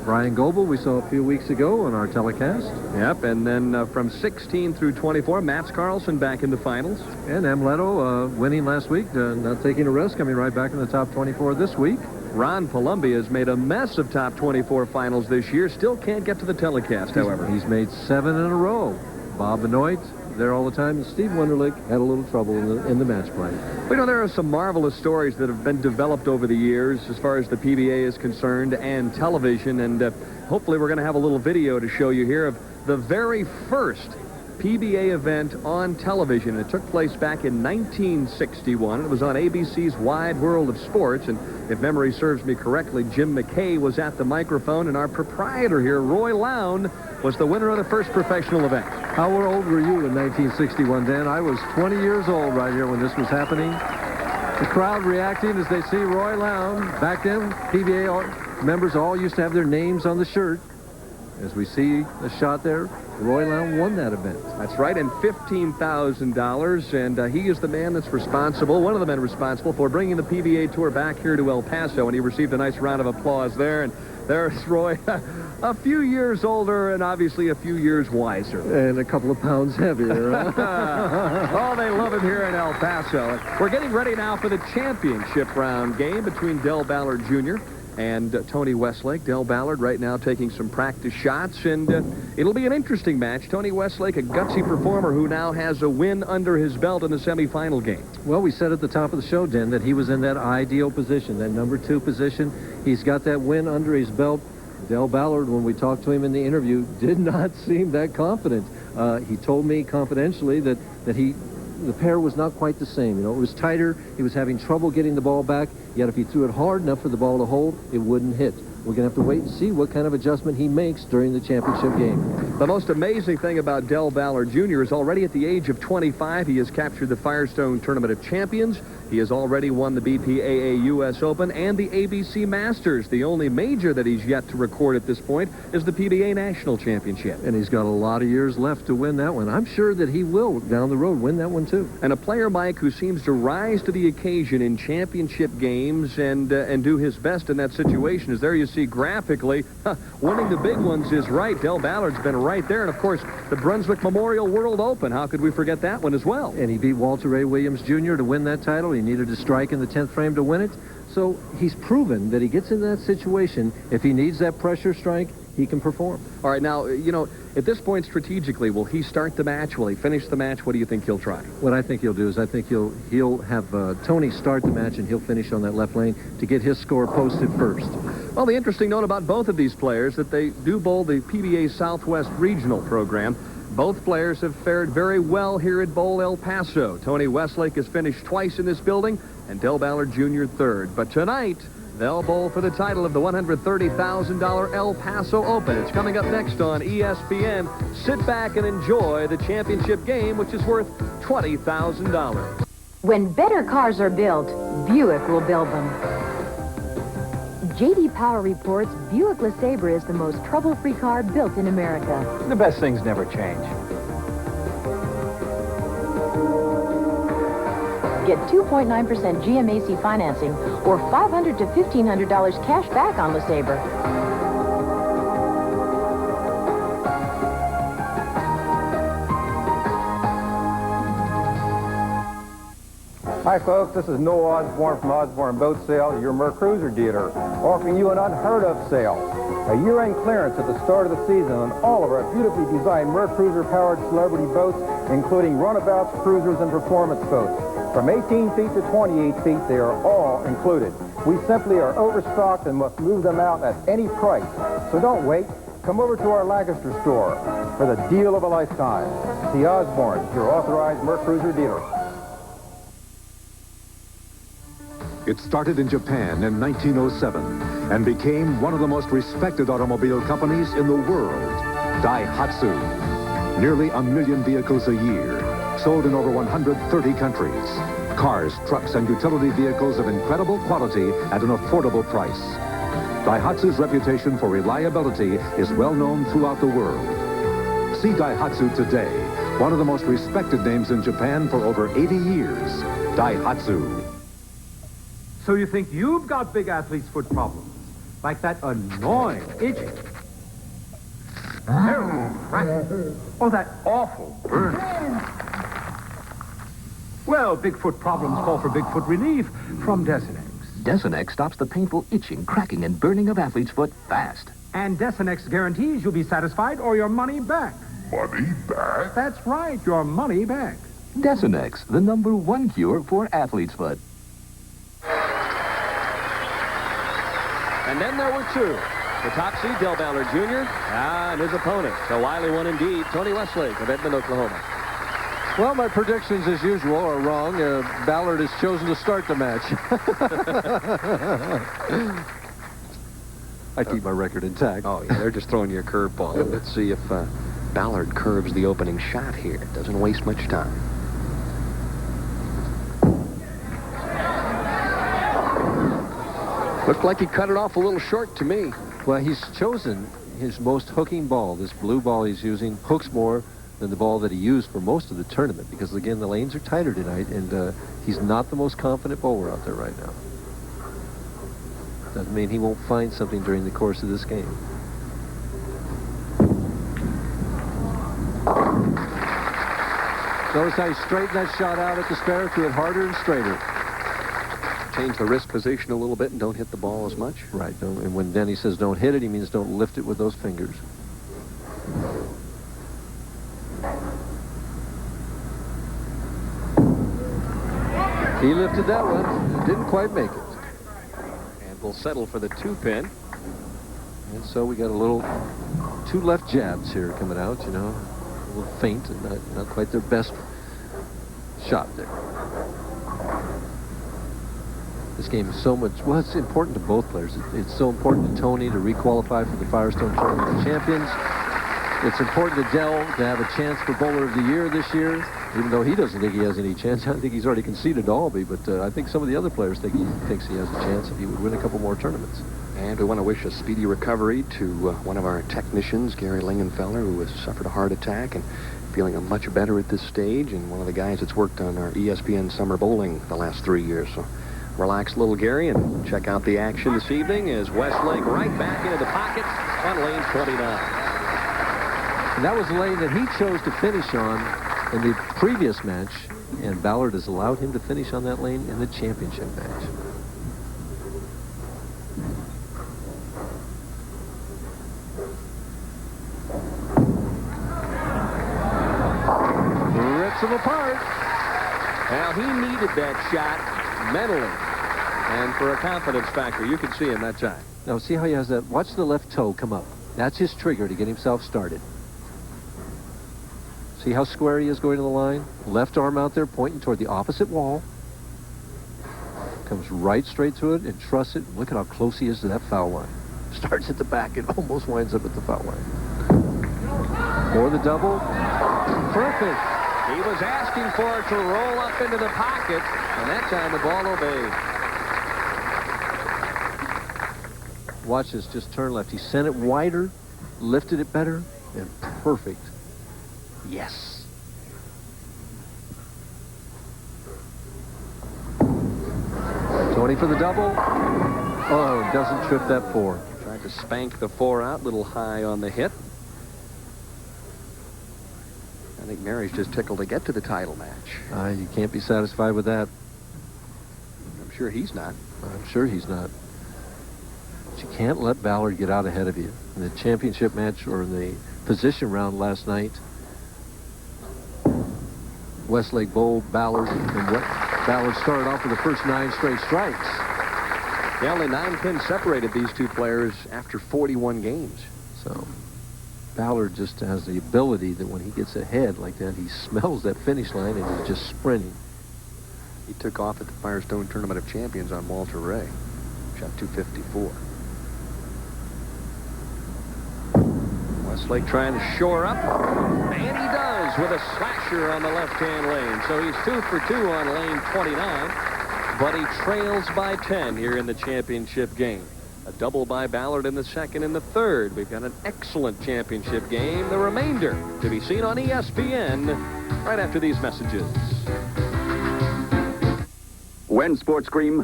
Brian Goebel, we saw a few weeks ago on our telecast.
Yep, and then from 16 through 24, Mats Carlson back in the finals.
And Amleto winning last week, not taking a risk, coming right back in the top 24 this week.
Ron Palumbi has made a mess of top 24 finals this year. Still can't get to the telecast, however.
He's made 7 in a row. Bob Benoit there all the time, and Steve Wunderlich had a little trouble in the match play.
Well, you know, there are some marvelous stories that have been developed over the years as far as the PBA is concerned and television, and hopefully we're going to have a little video to show you here of the very first PBA event on television. It took place back in 1961. It was on ABC's Wide World of Sports, and if memory serves me correctly, Jim McKay was at the microphone, and our proprietor here, Roy Lown, was the winner of the first professional event.
How old were you in 1961, Dan? I was 20 years old right here when this was happening. The crowd reacting as they see Roy Lown. Back then, PBA members all used to have their names on the shirt. As we see the shot there, Roy Lown won that event.
That's right, and $15,000, and he is the man that's responsible, one of the men responsible for bringing the PBA Tour back here to El Paso, and he received a nice round of applause there, and there's Roy, a few years older and obviously a few years wiser.
And a couple of pounds heavier.
Oh, they love him here in El Paso. We're getting ready now for the championship round game between Dale Ballard Jr. and Tony Westlake. Dale Ballard right now taking some practice shots, and it'll be an interesting match. Tony Westlake, a gutsy performer who now has a win under his belt in the semifinal game.
Well, we said at the top of the show, Den, that he was in that ideal position, that number 2 position. He's got that win under his belt. Dale Ballard, when we talked to him in the interview, did not seem that confident. He told me confidentially that the pair was not quite the same. You know, it was tighter. He was having trouble getting the ball back, yet if he threw it hard enough for the ball to hold, it wouldn't hit. We're going to have to wait and see what kind of adjustment he makes during the championship game.
The most amazing thing about Dale Ballard Jr. is already at the age of 25, he has captured the Firestone Tournament of Champions. He has already won the BPAA U.S. Open and the ABC Masters. The only major that he's yet to record at this point is the PBA National Championship.
And he's got a lot of years left to win that one. I'm sure that he will, down the road, win that one too.
And a player, Mike, who seems to rise to the occasion in championship games and do his best in that situation is there you see graphically, winning the big ones is right. Dale Ballard's been right there. And, of course, the Brunswick Memorial World Open. How could we forget that one as well?
And he beat Walter Ray Williams Jr. to win that title. He needed to strike in the 10th frame to win it. So he's proven that he gets in that situation. If he needs that pressure strike, he can perform.
All right, now, you know, at this point strategically, will he start the match? Will he finish the match? What do you think he'll try?
What I think he'll do is I think he'll have Tony start the match and he'll finish on that left lane to get his score posted first.
Well, the interesting note about both of these players that they do bowl the PBA Southwest Regional program. Both players have fared very well here at Bowl El Paso. Tony Westlake has finished twice in this building, and Dale Ballard Jr. third. But tonight, they'll bowl for the title of the $130,000 El Paso Open. It's coming up next on ESPN. Sit back and enjoy the championship game, which is worth $20,000.
When better cars are built, Buick will build them. J.D. Power reports Buick LeSabre is the most trouble-free car built in America.
The best things never change.
Get 2.9% GMAC financing or $500 to $1,500 cash back on LeSabre.
Hi folks, this is Noah Osborne from Osborne Boat Sale, your MerCruiser dealer, offering you an unheard-of sale. A year-end clearance at the start of the season on all of our beautifully designed MerCruiser-powered celebrity boats, including runabouts, cruisers, and performance boats. From 18 feet to 28 feet, they are all included. We simply are overstocked and must move them out at any price. So don't wait. Come over to our Lancaster store for the deal of a lifetime. See Osborne, your authorized MerCruiser dealer.
It started in Japan in 1907 and became one of the most respected automobile companies in the world, Daihatsu. Nearly 1 million vehicles a year, sold in over 130 countries. Cars, trucks, and utility vehicles of incredible quality at an affordable price. Daihatsu's reputation for reliability is well known throughout the world. See Daihatsu today, one of the most respected names in Japan for over 80 years, Daihatsu.
So you think you've got big athlete's foot problems, like that annoying itching, or that awful burning. Well, Bigfoot problems call for Bigfoot relief from Desenex.
Desenex stops the painful itching, cracking, and burning of athlete's foot fast.
And Desenex guarantees you'll be satisfied or your money back.
Money back?
That's right, your money back.
Desenex, the #1 cure for athlete's foot.
And then there were two. The top seed, Dale Ballard Jr., and his opponent, a wily one indeed, Tony Westlake of Edmond, Oklahoma.
Well, my predictions, as usual, are wrong. Ballard has chosen to start the match. I keep my record intact.
Oh, yeah, they're just throwing you a curveball. Let's see if Ballard curves the opening shot here. Doesn't waste much time. Looked like he cut it off a little short to me.
Well, he's chosen his most hooking ball, this blue ball he's using, hooks more than the ball that he used for most of the tournament, because again, the lanes are tighter tonight, and he's not the most confident bowler out there right now. Doesn't mean he won't find something during the course of this game. Notice how he straightened that shot out at the spare, threw it harder and straighter.
Change the wrist position a little bit and don't hit the ball as much.
Right, and when Denny says don't hit it, he means don't lift it with those fingers. He lifted that one, didn't quite make it.
And we'll settle for the 2-pin.
And so we got a little 2 left jabs here coming out, you know, a little faint and not quite their best shot there. This game is so much, well, it's important to both players. It's so important to Tony to requalify for the Firestone Tournament of Champions. It's important to Dell to have a chance for Bowler of the Year this year, even though he doesn't think he has any chance. I think he's already conceded to Albee, but I think some of the other players think he thinks he has a chance if he would win a couple more tournaments.
And we want to wish a speedy recovery to one of our technicians, Gary Lingenfeller, who has suffered a heart attack and feeling much better at this stage, and one of the guys that's worked on our ESPN Summer Bowling the last 3 years. So relax, little Gary, and check out the action this evening as Westlake right back into the pocket on lane 29.
And that was the lane that he chose to finish on in the previous match, and Ballard has allowed him to finish on that lane in the championship match. Rips him apart.
Now, he needed that shot mentally and for a confidence factor. You can see him that time.
Now, see how he has that? Watch the left toe come up. That's his trigger to get himself started. See how square he is going to the line? Left arm out there pointing toward the opposite wall. Comes right straight to it and trusts it. Look at how close he is to that foul line. Starts at the back and almost winds up at the foul line. For the double. Perfect.
He was asking for it to roll up into the pocket, and that time the ball obeyed.
Watch this, just turn left. He sent it wider, lifted it better, and perfect. Yes. Tony for the double. Oh, doesn't trip that 4.
Tried to spank the 4 out, a little high on the hit. I think Mary's just tickled to get to the title match.
You can't be satisfied with that.
I'm sure he's not.
I'm sure he's not. But you can't let Ballard get out ahead of you. In the championship match or in the position round last night, Westlake bowled Ballard, and Ballard started off with the first 9 straight strikes.
The only 9 pins separated these two players after 41 games.
So Ballard just has the ability that when he gets ahead like that, he smells that finish line and he's just sprinting.
He took off at the Firestone Tournament of Champions on Walter Ray. Shot 254. Westlake trying to shore up, and he does with a slasher on the left-hand lane. So he's 2 for 2 on lane 29, but he trails by 10 here in the championship game. A double by Ballard in the second and the third. We've got an excellent championship game. The remainder to be seen on ESPN right after these messages.
When sports cream,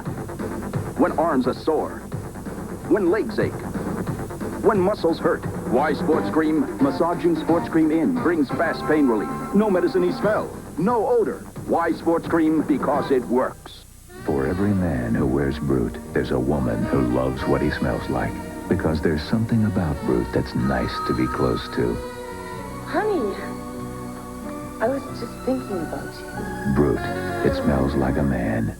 when arms are sore, when legs ache, when muscles hurt. Why Sports Cream? Massaging Sports Cream In brings fast pain relief. No medicine-y smell, no odor. Why Sports Cream? Because it works.
For every man who wears Brute, there's a woman who loves what he smells like. Because there's something about Brute that's nice to be close to.
Honey, I was just thinking about you.
Brute. It smells like a man.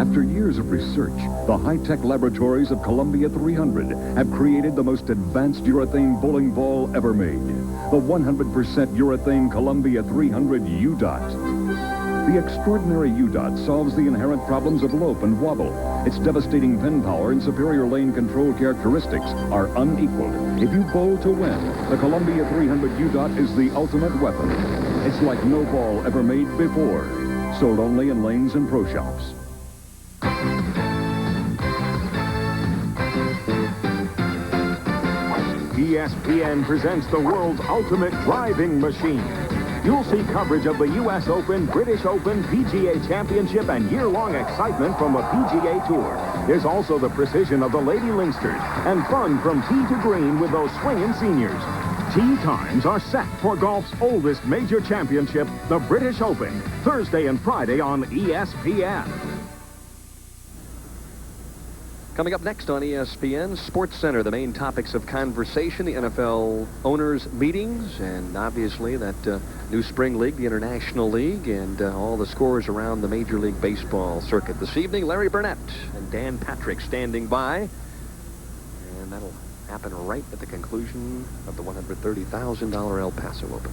After years of research, the high-tech laboratories of Columbia 300 have created the most advanced urethane bowling ball ever made. The 100% urethane Columbia 300 UDOT. The extraordinary UDOT solves the inherent problems of lope and wobble. Its devastating pin power and superior lane control characteristics are unequaled. If you bowl to win, the Columbia 300 UDOT is the ultimate weapon. It's like no ball ever made before. Sold only in lanes and pro shops. ESPN presents the world's ultimate driving machine. You'll see coverage of the U.S. Open, British Open, PGA Championship, and year-long excitement from the PGA Tour. There's also the precision of the Lady Linksters and fun from tee to green with those swinging seniors. Tee times are set for golf's oldest major championship, the British Open, Thursday and Friday on ESPN.
Coming up next on ESPN, Sports Center, the main topics of conversation, the NFL owners' meetings, and obviously that new spring league, the International League, and all the scores around the Major League Baseball circuit. This evening, Larry Burnett and Dan Patrick standing by, and that'll happen right at the conclusion of the $130,000 El Paso Open.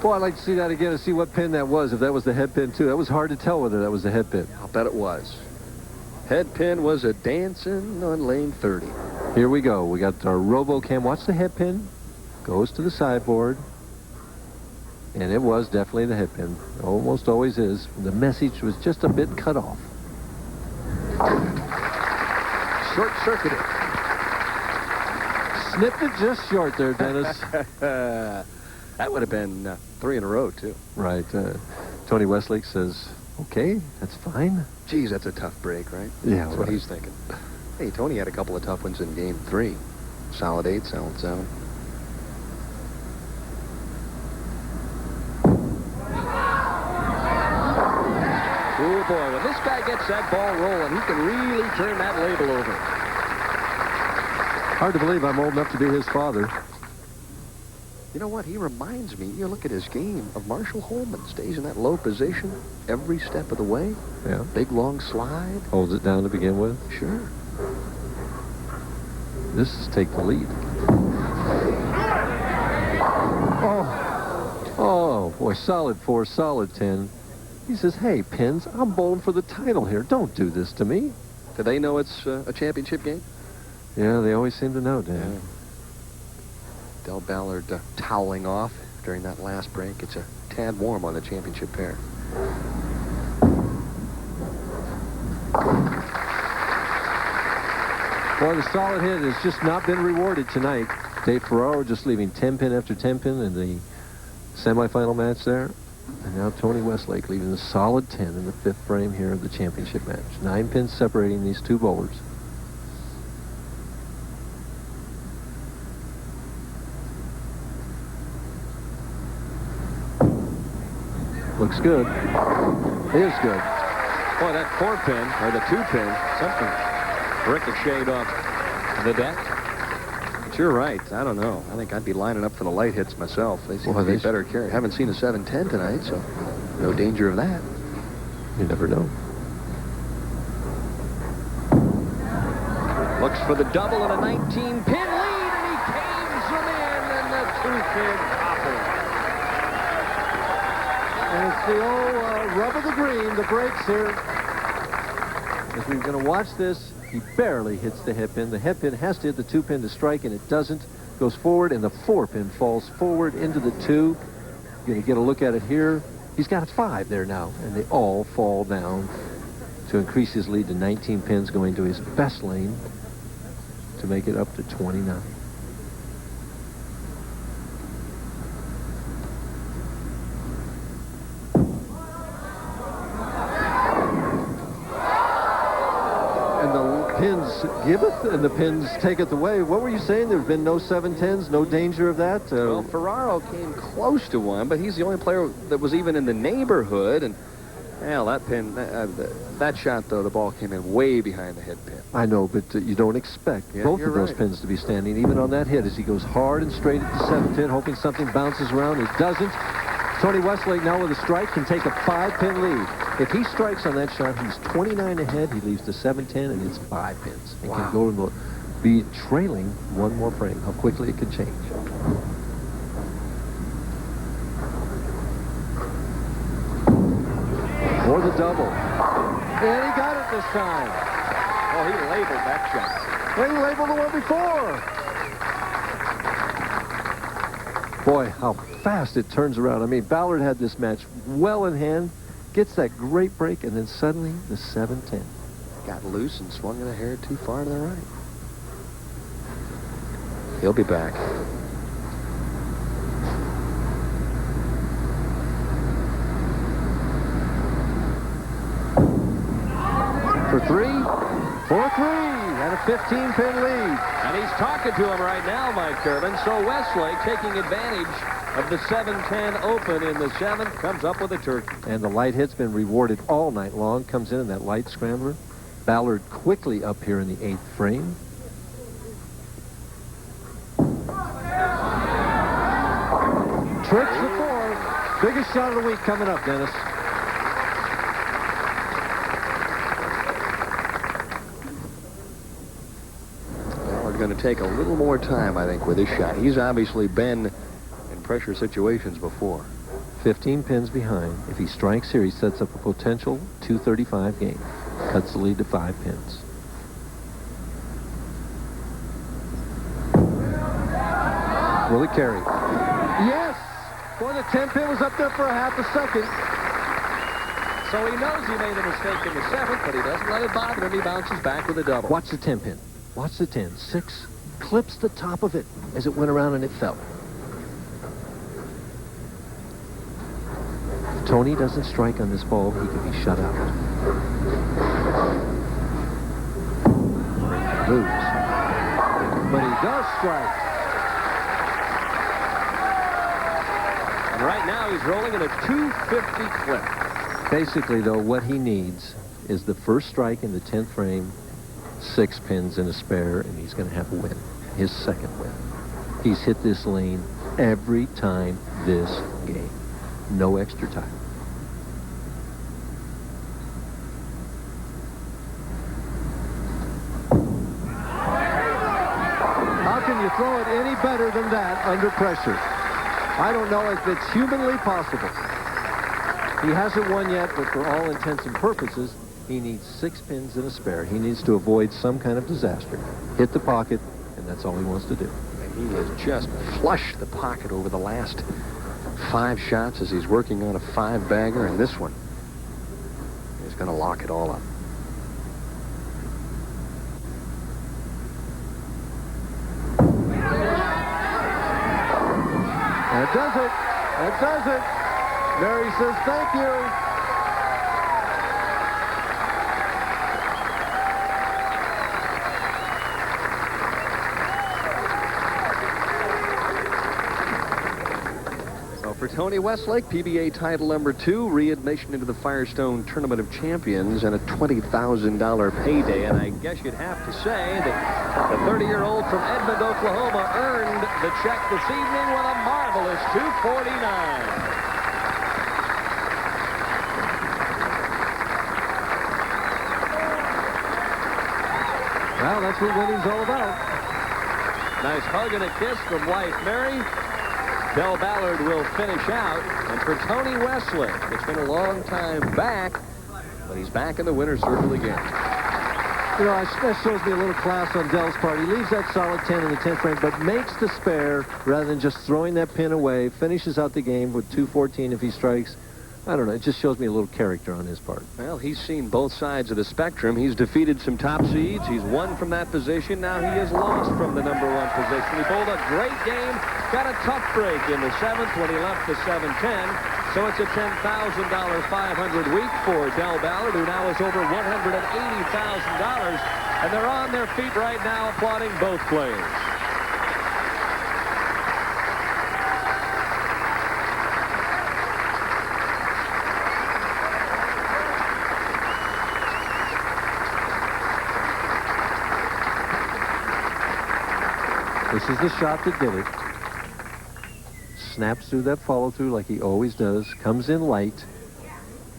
Boy, I'd like to see that again and see what pin that was, if that was the head pin, too. That was hard to tell whether that was the head pin.
I'll bet it was. Head pin was a dancing on lane 30.
Here we go. We got our RoboCam. Watch the head pin. Goes to the sideboard. And it was definitely the head pin. Almost always is. The message was just a bit cut off.
Short-circuited.
Snipped it just short there, Dennis.
That would have been 3 in a row, too.
Right. Tony Westlake says, okay, that's fine.
Geez, that's a tough break, right?
Yeah,
that's what he's thinking. Hey, Tony had a couple of tough ones in Game 3. Solid 8, solid 7. Oh, boy, when this guy gets that ball rolling, he can really turn that label over.
Hard to believe I'm old enough to be his father.
You know what? He reminds me, you look at his game, of Marshall Holman. Stays in that low position every step of the way.
Yeah.
Big, long slide.
Holds it down to begin with.
Sure.
This is take the lead. Oh, boy, solid 4, solid 10. He says, hey, Pins, I'm bowling for the title here. Don't do this to me.
Do they know it's a championship game?
Yeah, they always seem to know, Dan.
Yeah. Del Ballard toweling off during that last break. It's a tad warm on the championship pair.
Boy, the solid hit has just not been rewarded tonight. Dave Ferraro just leaving 10 pin after 10 pin in the semifinal match there. And now Tony Westlake leaving the solid 10 in the 5th frame here of the championship match. 9 pins separating these two bowlers. Looks good. Is good.
Boy, that 4 pin, or the 2 pin, something ricocheted off the deck. But you're right. I don't know. I think I'd be lining up for the light hits myself. They seem to be better carry. Haven't seen a 7-10 tonight, so no danger of that.
You never know.
Looks for the double and a 19-pin lead, and he caves them in, and the 2-pin topple.
And it's the old rub of the green, the breaks here. As we're going to watch this, he barely hits the head pin. The head pin has to hit the 2 pin to strike, and it doesn't. Goes forward, and the 4 pin falls forward into the 2. You're going to get a look at it here. He's got 5 there now, and they all fall down to increase his lead to 19 pins, going to his best lane to make it up to 29. Pins giveth and the pins taketh away. What were you saying? There's been no 7-10s, no danger of that?
Well, Ferraro came close to one, but he's the only player that was even in the neighborhood. And, well, that pin, that shot, though, the ball came in way behind the head pin.
I know, but you don't expect both of those pins to be standing, even on that hit, as he goes hard and straight at the 7 pin, hoping something bounces around. It doesn't. Tony Westlake now with a strike can take a 5-pin lead. If he strikes on that shot, he's 29 ahead. He leaves the 7-10, and it's 5 pins. And can go to be trailing 1 more frame. How quickly it can change. For the double. And he got it this time.
Oh, he labeled that shot.
And he labeled the one before. Boy, how fast it turns around. I mean, Ballard had this match well in hand, gets that great break, and then suddenly the 7-10.
Got loose and swung it a hair too far to the right. He'll be back.
For 3, for 3, and a 15-pin lead.
And he's talking to him right now, Mike Durbin. So Westlake, taking advantage of the 7-10 Open in the 7th, comes up with a turkey.
And the light hit's been rewarded all night long. Comes in that light scrambler. Ballard quickly up here in the 8th frame. Tricks the 4. Biggest shot of the week coming up, Dennis.
Going to take a little more time, I think, with this shot. He's obviously been in pressure situations before.
15 pins behind. If he strikes here, he sets up a potential 235 game. Cuts the lead to 5 pins. Will it carry? Yes! Boy, the 10 pin was up there for a half a second.
So he knows he made a mistake in the 7th, but he doesn't let it bother him. He bounces back with a double.
Watch the 10 pin. Watch the 10. 6 clips the top of it as it went around and it fell. If Tony doesn't strike on this ball, he could be shut out. Lose. But he does strike.
And right now he's rolling in a 250 clip.
Basically, though, what he needs is the first strike in the 10th frame, 6 pins and a spare, and he's going to have a win. His second win. He's hit this lane every time this game. No extra time. How can you throw it any better than that under pressure? I don't know if it's humanly possible. He hasn't won yet, but for all intents and purposes, he needs 6 pins and a spare. He needs to avoid some kind of disaster. Hit the pocket, and that's all he wants to do.
And he has just flushed the pocket over the last 5 shots as he's working on a 5-bagger, and this one is going to lock it all up.
That does it. That does it. Mary says thank you.
For Tony Westlake, PBA title number 2, readmission into the Firestone Tournament of Champions, and a $20,000 payday. And I guess you'd have to say that the 30-year-old from Edmond, Oklahoma, earned the check this evening with a marvelous 249.
Well, that's what winning's all about.
Nice hug and a kiss from wife Mary. Del Ballard will finish out. And for Tony Westlake, it's been a long time back, but he's back in the winner's circle again.
You know, that shows me a little class on Del's part. He leaves that solid 10 in the 10th frame, but makes the spare rather than just throwing that pin away. Finishes out the game with 214 if he strikes. I don't know. It just shows me a little character on his part.
Well, he's seen both sides of the spectrum. He's defeated some top seeds. He's won from that position. Now he has lost from the number 1 position. He bowled a great game. Got a tough break in the 7th when he left the 7-10. So it's a $10,000 500 week for Del Ballard, who now is over $180,000. And they're on their feet right now applauding both players.
This is the shot that did it. Snaps through that follow-through like he always does. Comes in light.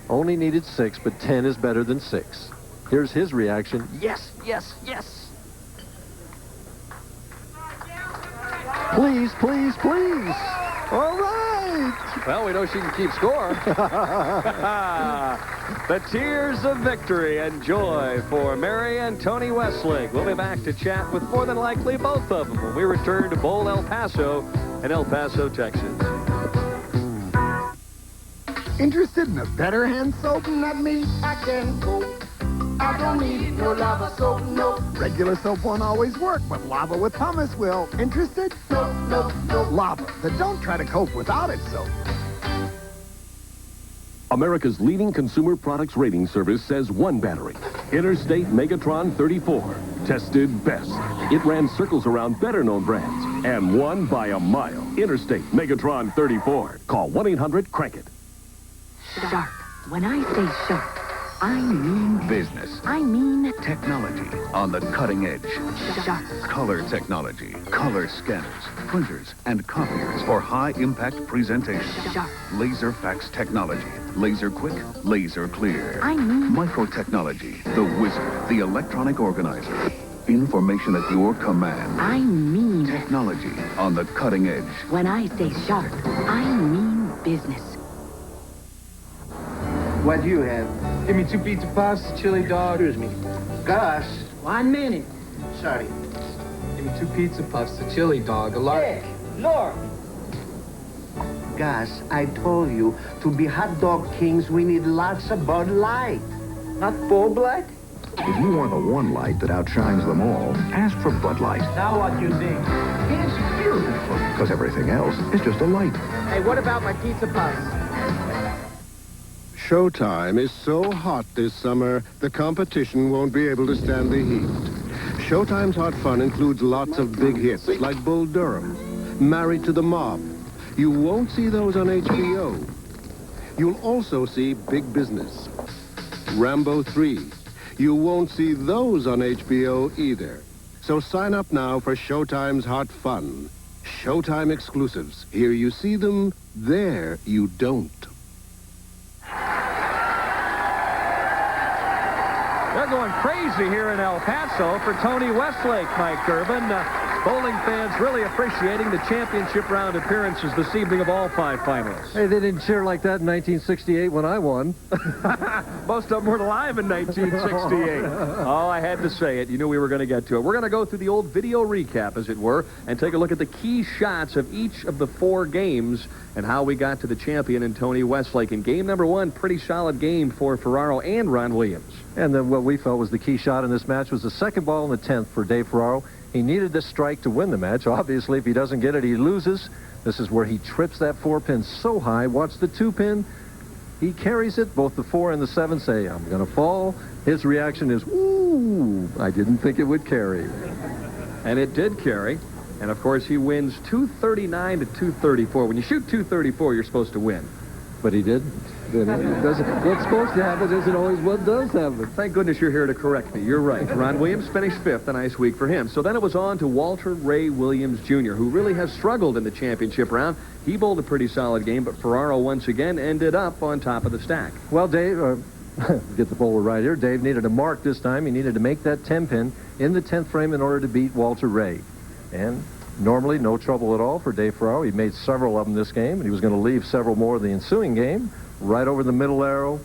Only needed 6, but 10 is better than 6. Here's his reaction. Yes, yes, yes. Please, please, please. All right.
Well, we know she can keep score. The tears of victory and joy for Mary and Tony Westlake. We'll be back to chat with more than likely both of them when we return to Bowl El Paso in El Paso, Texas.
Interested in a better hand soap? Not me. I can go. I don't need no lava soap, no. Regular soap won't always work, but lava with pumice will. Interested? No, no, no. Lava, but don't try to cope without it soap.
America's leading consumer products rating service says one battery, Interstate Megatron 34, tested best. It ran circles around better-known brands and won by a mile. Interstate Megatron 34. Call 1-800-CRANK-IT.
Sharp. When I say sharp, I mean
business.
I mean
Technology on the cutting edge.
sharp.
Color technology, color scanners, printers, and copiers for high-impact presentation.
Sharp.
Laser fax technology, laser quick, laser clear.
I mean
Microtechnology, the wizard, the electronic organizer. Information at your command.
I mean
Technology on the cutting edge.
When I say sharp, I mean business.
What do you have? Give me 2 pizza puffs, chili dog. Excuse me. Gus.
1 minute.
Sorry.
Give me 2 pizza puffs, a chili dog, a large.
Hey, Lord. Gus, I told you, to be hot dog kings, we need lots of Bud Light. Not full blood?
If you want the one light that outshines them all, ask for Bud Light.
Now what you think? It's beautiful.
Because everything else is just a light.
Hey, what about my pizza puffs?
Showtime is so hot this summer, the competition won't be able to stand the heat. Showtime's Hot Fun includes lots of big hits like Bull Durham, Married to the Mob. You won't see those on HBO. You'll also see Big Business, Rambo 3. You won't see those on HBO either. So sign up now for Showtime's Hot Fun. Showtime exclusives. Here you see them, there you don't.
They're going crazy here in El Paso for Tony Westlake, Mike Durbin. Bowling fans really appreciating the championship round appearances this evening of all 5 finalists.
Hey, they didn't cheer like that in 1968 when I won.
Most of them weren't alive in 1968. Oh, I had to say it. You knew we were going to get to it. We're going to go through the old video recap, as it were, and take a look at the key shots of each of the 4 games and how we got to the champion in Tony Westlake. In game number 1, pretty solid game for Ferraro and Ron Williams.
And then what we felt was the key shot in this match was the second ball in the 10th for Dave Ferraro. He needed this strike to win the match. Obviously, if he doesn't get it, he loses. This is where he trips that 4-pin so high. Watch the 2-pin. He carries it. Both the 4 and the 7 say, I'm going to fall. His reaction is, ooh, I didn't think it would carry.
And it did carry. And, of course, he wins 239 to 234. When you shoot 234, you're supposed to win.
But he did. What's supposed to happen isn't always what does happen.
Thank goodness you're here to correct me. You're right. Ron Williams finished 5th, a nice week for him. So then it was on to Walter Ray Williams Jr., who really has struggled in the championship round. He bowled a pretty solid game, but Ferraro once again ended up on top of the stack.
Well, Dave, get the bowler right here. Dave needed a mark this time. He needed to make that 10-pin in the 10th frame in order to beat Walter Ray. And normally, no trouble at all for Dave Ferraro. He made several of them this game, and he was going to leave several more the ensuing game. Right over the middle arrow,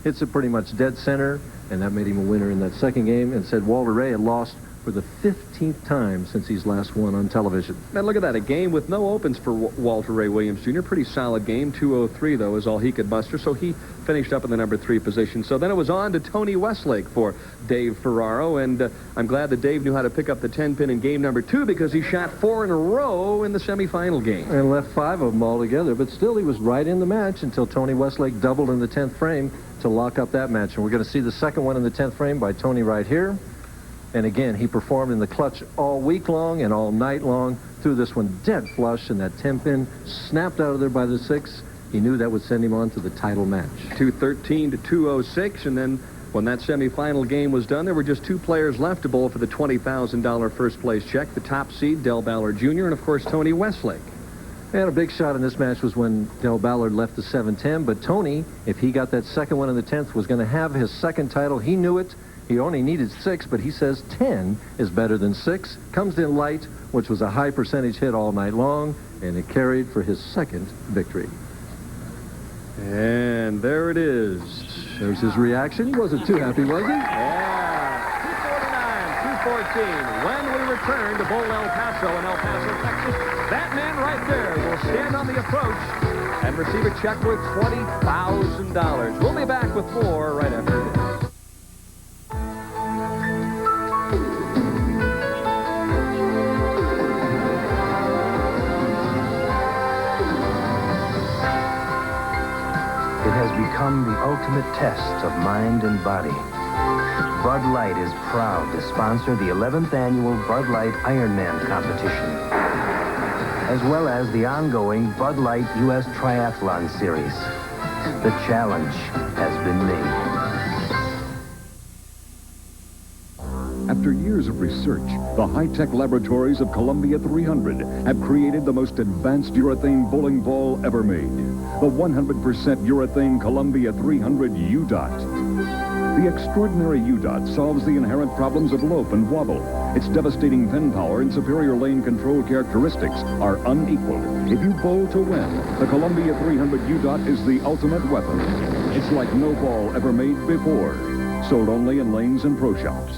hits it pretty much dead center, and that made him a winner in that second game, and said Walter Ray had lost for the 15th time since he's last won on television.
And look at that, a game with no opens for Walter Ray Williams Jr. Pretty solid game. 203, though, is all he could muster, so he finished up in the number 3 position. So then it was on to Tony Westlake for Dave Ferraro, and I'm glad that Dave knew how to pick up the 10-pin in game number 2 because he shot 4 in a row in the semifinal game.
And left 5 of them altogether, but still he was right in the match until Tony Westlake doubled in the 10th frame to lock up that match. And we're going to see the second one in the 10th frame by Tony right here. And again, he performed in the clutch all week long and all night long. Threw this one dead flush, and that 10-pin snapped out of there by the 6. He knew that would send him on to the title match.
213 to 206, and then when that semifinal game was done, there were just 2 players left to bowl for the $20,000 first-place check. The top seed, Ballard Jr., and, of course, Tony Westlake.
And a big shot in this match was when Ballard left the 7-10. But Tony, if he got that second one in the 10th, was going to have his second title. He knew it. He only needed 6, but he says 10 is better than 6. Comes in light, which was a high percentage hit all night long, and it carried for his second victory.
And there it is.
There's his reaction. He wasn't too happy, was he?
Yeah. 10:14. When we return to Bowl El Paso in El Paso, Texas, that man right there will stand on the approach and receive a check worth $20,000. We'll be back with more right after this.
It has become the ultimate test of mind and body. Bud Light is proud to sponsor the 11th annual Bud Light Ironman competition, as well as the ongoing Bud Light U.S. Triathlon Series. The challenge has been made.
After years of research, the high-tech laboratories of Columbia 300 have created the most advanced urethane bowling ball ever made. The 100% urethane Columbia 300 U-Dot. The extraordinary U-Dot solves the inherent problems of lope and wobble. Its devastating pin power and superior lane control characteristics are unequaled. If you bowl to win, the Columbia 300 U-Dot is the ultimate weapon. It's like no ball ever made before. Sold only in lanes and pro shops.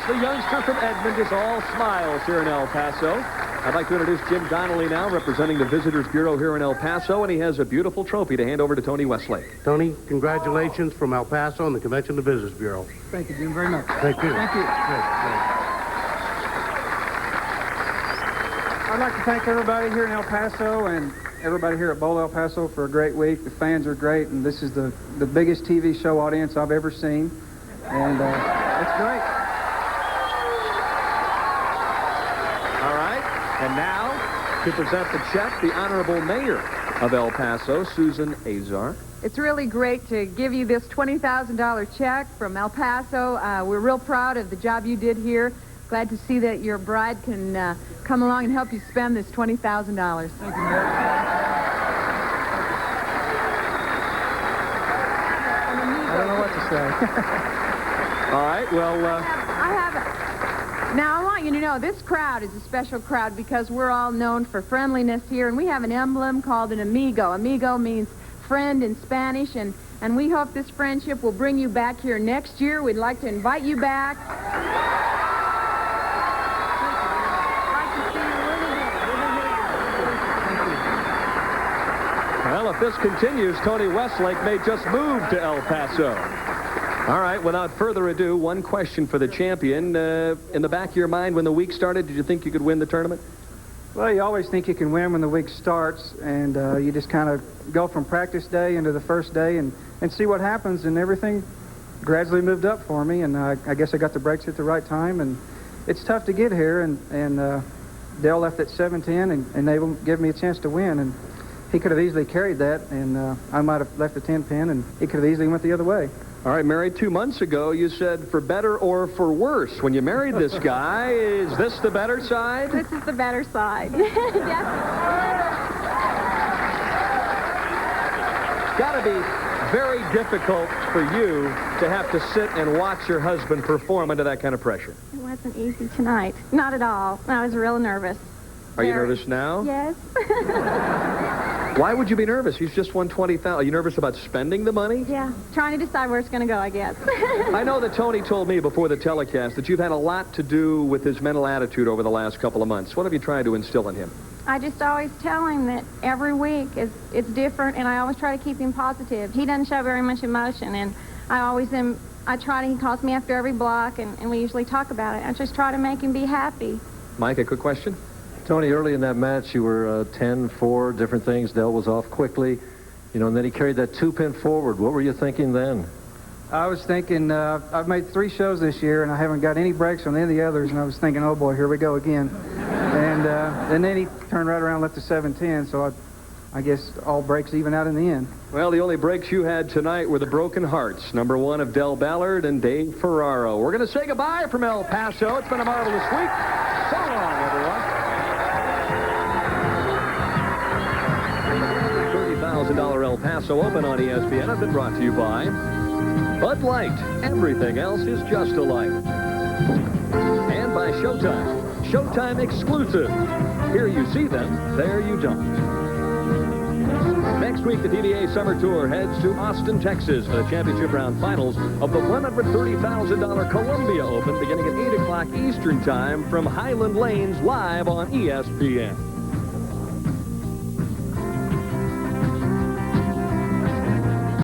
The youngster from Edmond is all smiles here in El Paso. I'd like to introduce Jim Donnelly now, representing the Visitors Bureau here in El Paso, and he has a beautiful trophy to hand over to Tony Westlake.
Tony, congratulations from El Paso and the Convention of the Visitors Bureau.
Thank you, Jim, very much.
Thank you.
Thank you. I'd like to thank everybody here in El Paso and everybody here at Bowl El Paso for a great week. The fans are great, and this is the biggest TV show audience I've ever seen, and it's great.
And now, to present the check, the Honorable Mayor of El Paso, Susan Azar.
It's really great to give you this $20,000 check from El Paso. We're real proud of the job you did here. Glad to see that your bride can come along and help you spend this $20,000. Thank you, Mayor.
I don't know what to say.
All right, well...
Now, I want you to know this crowd is a special crowd because we're all known for friendliness here, and we have an emblem called an amigo. Amigo means friend in Spanish, and we hope this friendship will bring you back here next year. We'd like to invite you back.
Well, if this continues, Tony Westlake may just move to El Paso. All right, without further ado, one question for the champion. In the back of your mind, when the week started, did you think you could win the tournament?
Well, you always think you can win when the week starts, and you just kind of go from practice day into the first day and see what happens, and everything gradually moved up for me, and I guess I got the breaks at the right time, and it's tough to get here, and Dale left at 7-10, and they gave me a chance to win, and he could have easily carried that, and I might have left the 10-pin, and he could have easily went the other way.
All right, Mary, 2 months ago, you said for better or for worse. When you married this guy, is this the better side?
This is the better side. Yes.
It's got to be very difficult for you to have to sit and watch your husband perform under that kind of pressure.
It wasn't easy tonight. Not at all. I was real nervous.
Are you nervous now?
Yes.
Why would you be nervous? He's just won $20,000. Are you nervous about spending the money?
Yeah, trying to decide where it's going to go, I guess.
I know that Tony told me before the telecast that you've had a lot to do with his mental attitude over the last couple of months. What have you tried to instill in him?
I just always tell him that every week it's different, and I always try to keep him positive. He doesn't show very much emotion, and he calls me after every block, and we usually talk about it. I just try to make him be happy.
Mike, a quick question?
Tony, early in that match, you were 10-4, different things. Dell was off quickly, and then he carried that 2-pin forward. What were you thinking then?
I was thinking, I've made 3 shows this year, and I haven't got any breaks on any of the others, and I was thinking, oh, boy, here we go again. And then he turned right around and left the 7-10, so I guess all breaks even out in the end.
Well, the only breaks you had tonight were the broken hearts. Number 1 of Del Ballard and Dave Ferraro. We're going to say goodbye from El Paso. It's been a marvelous week. So long, everyone. $30,000 El Paso Open on ESPN has been brought to you by Bud Light. Everything else is just a light. And by Showtime. Showtime exclusive. Here you see them, there you don't. Next week, the PBA Summer Tour heads to Austin, Texas for the championship round finals of the $130,000 Columbia Open beginning at 8 o'clock Eastern Time from Highland Lanes live on ESPN.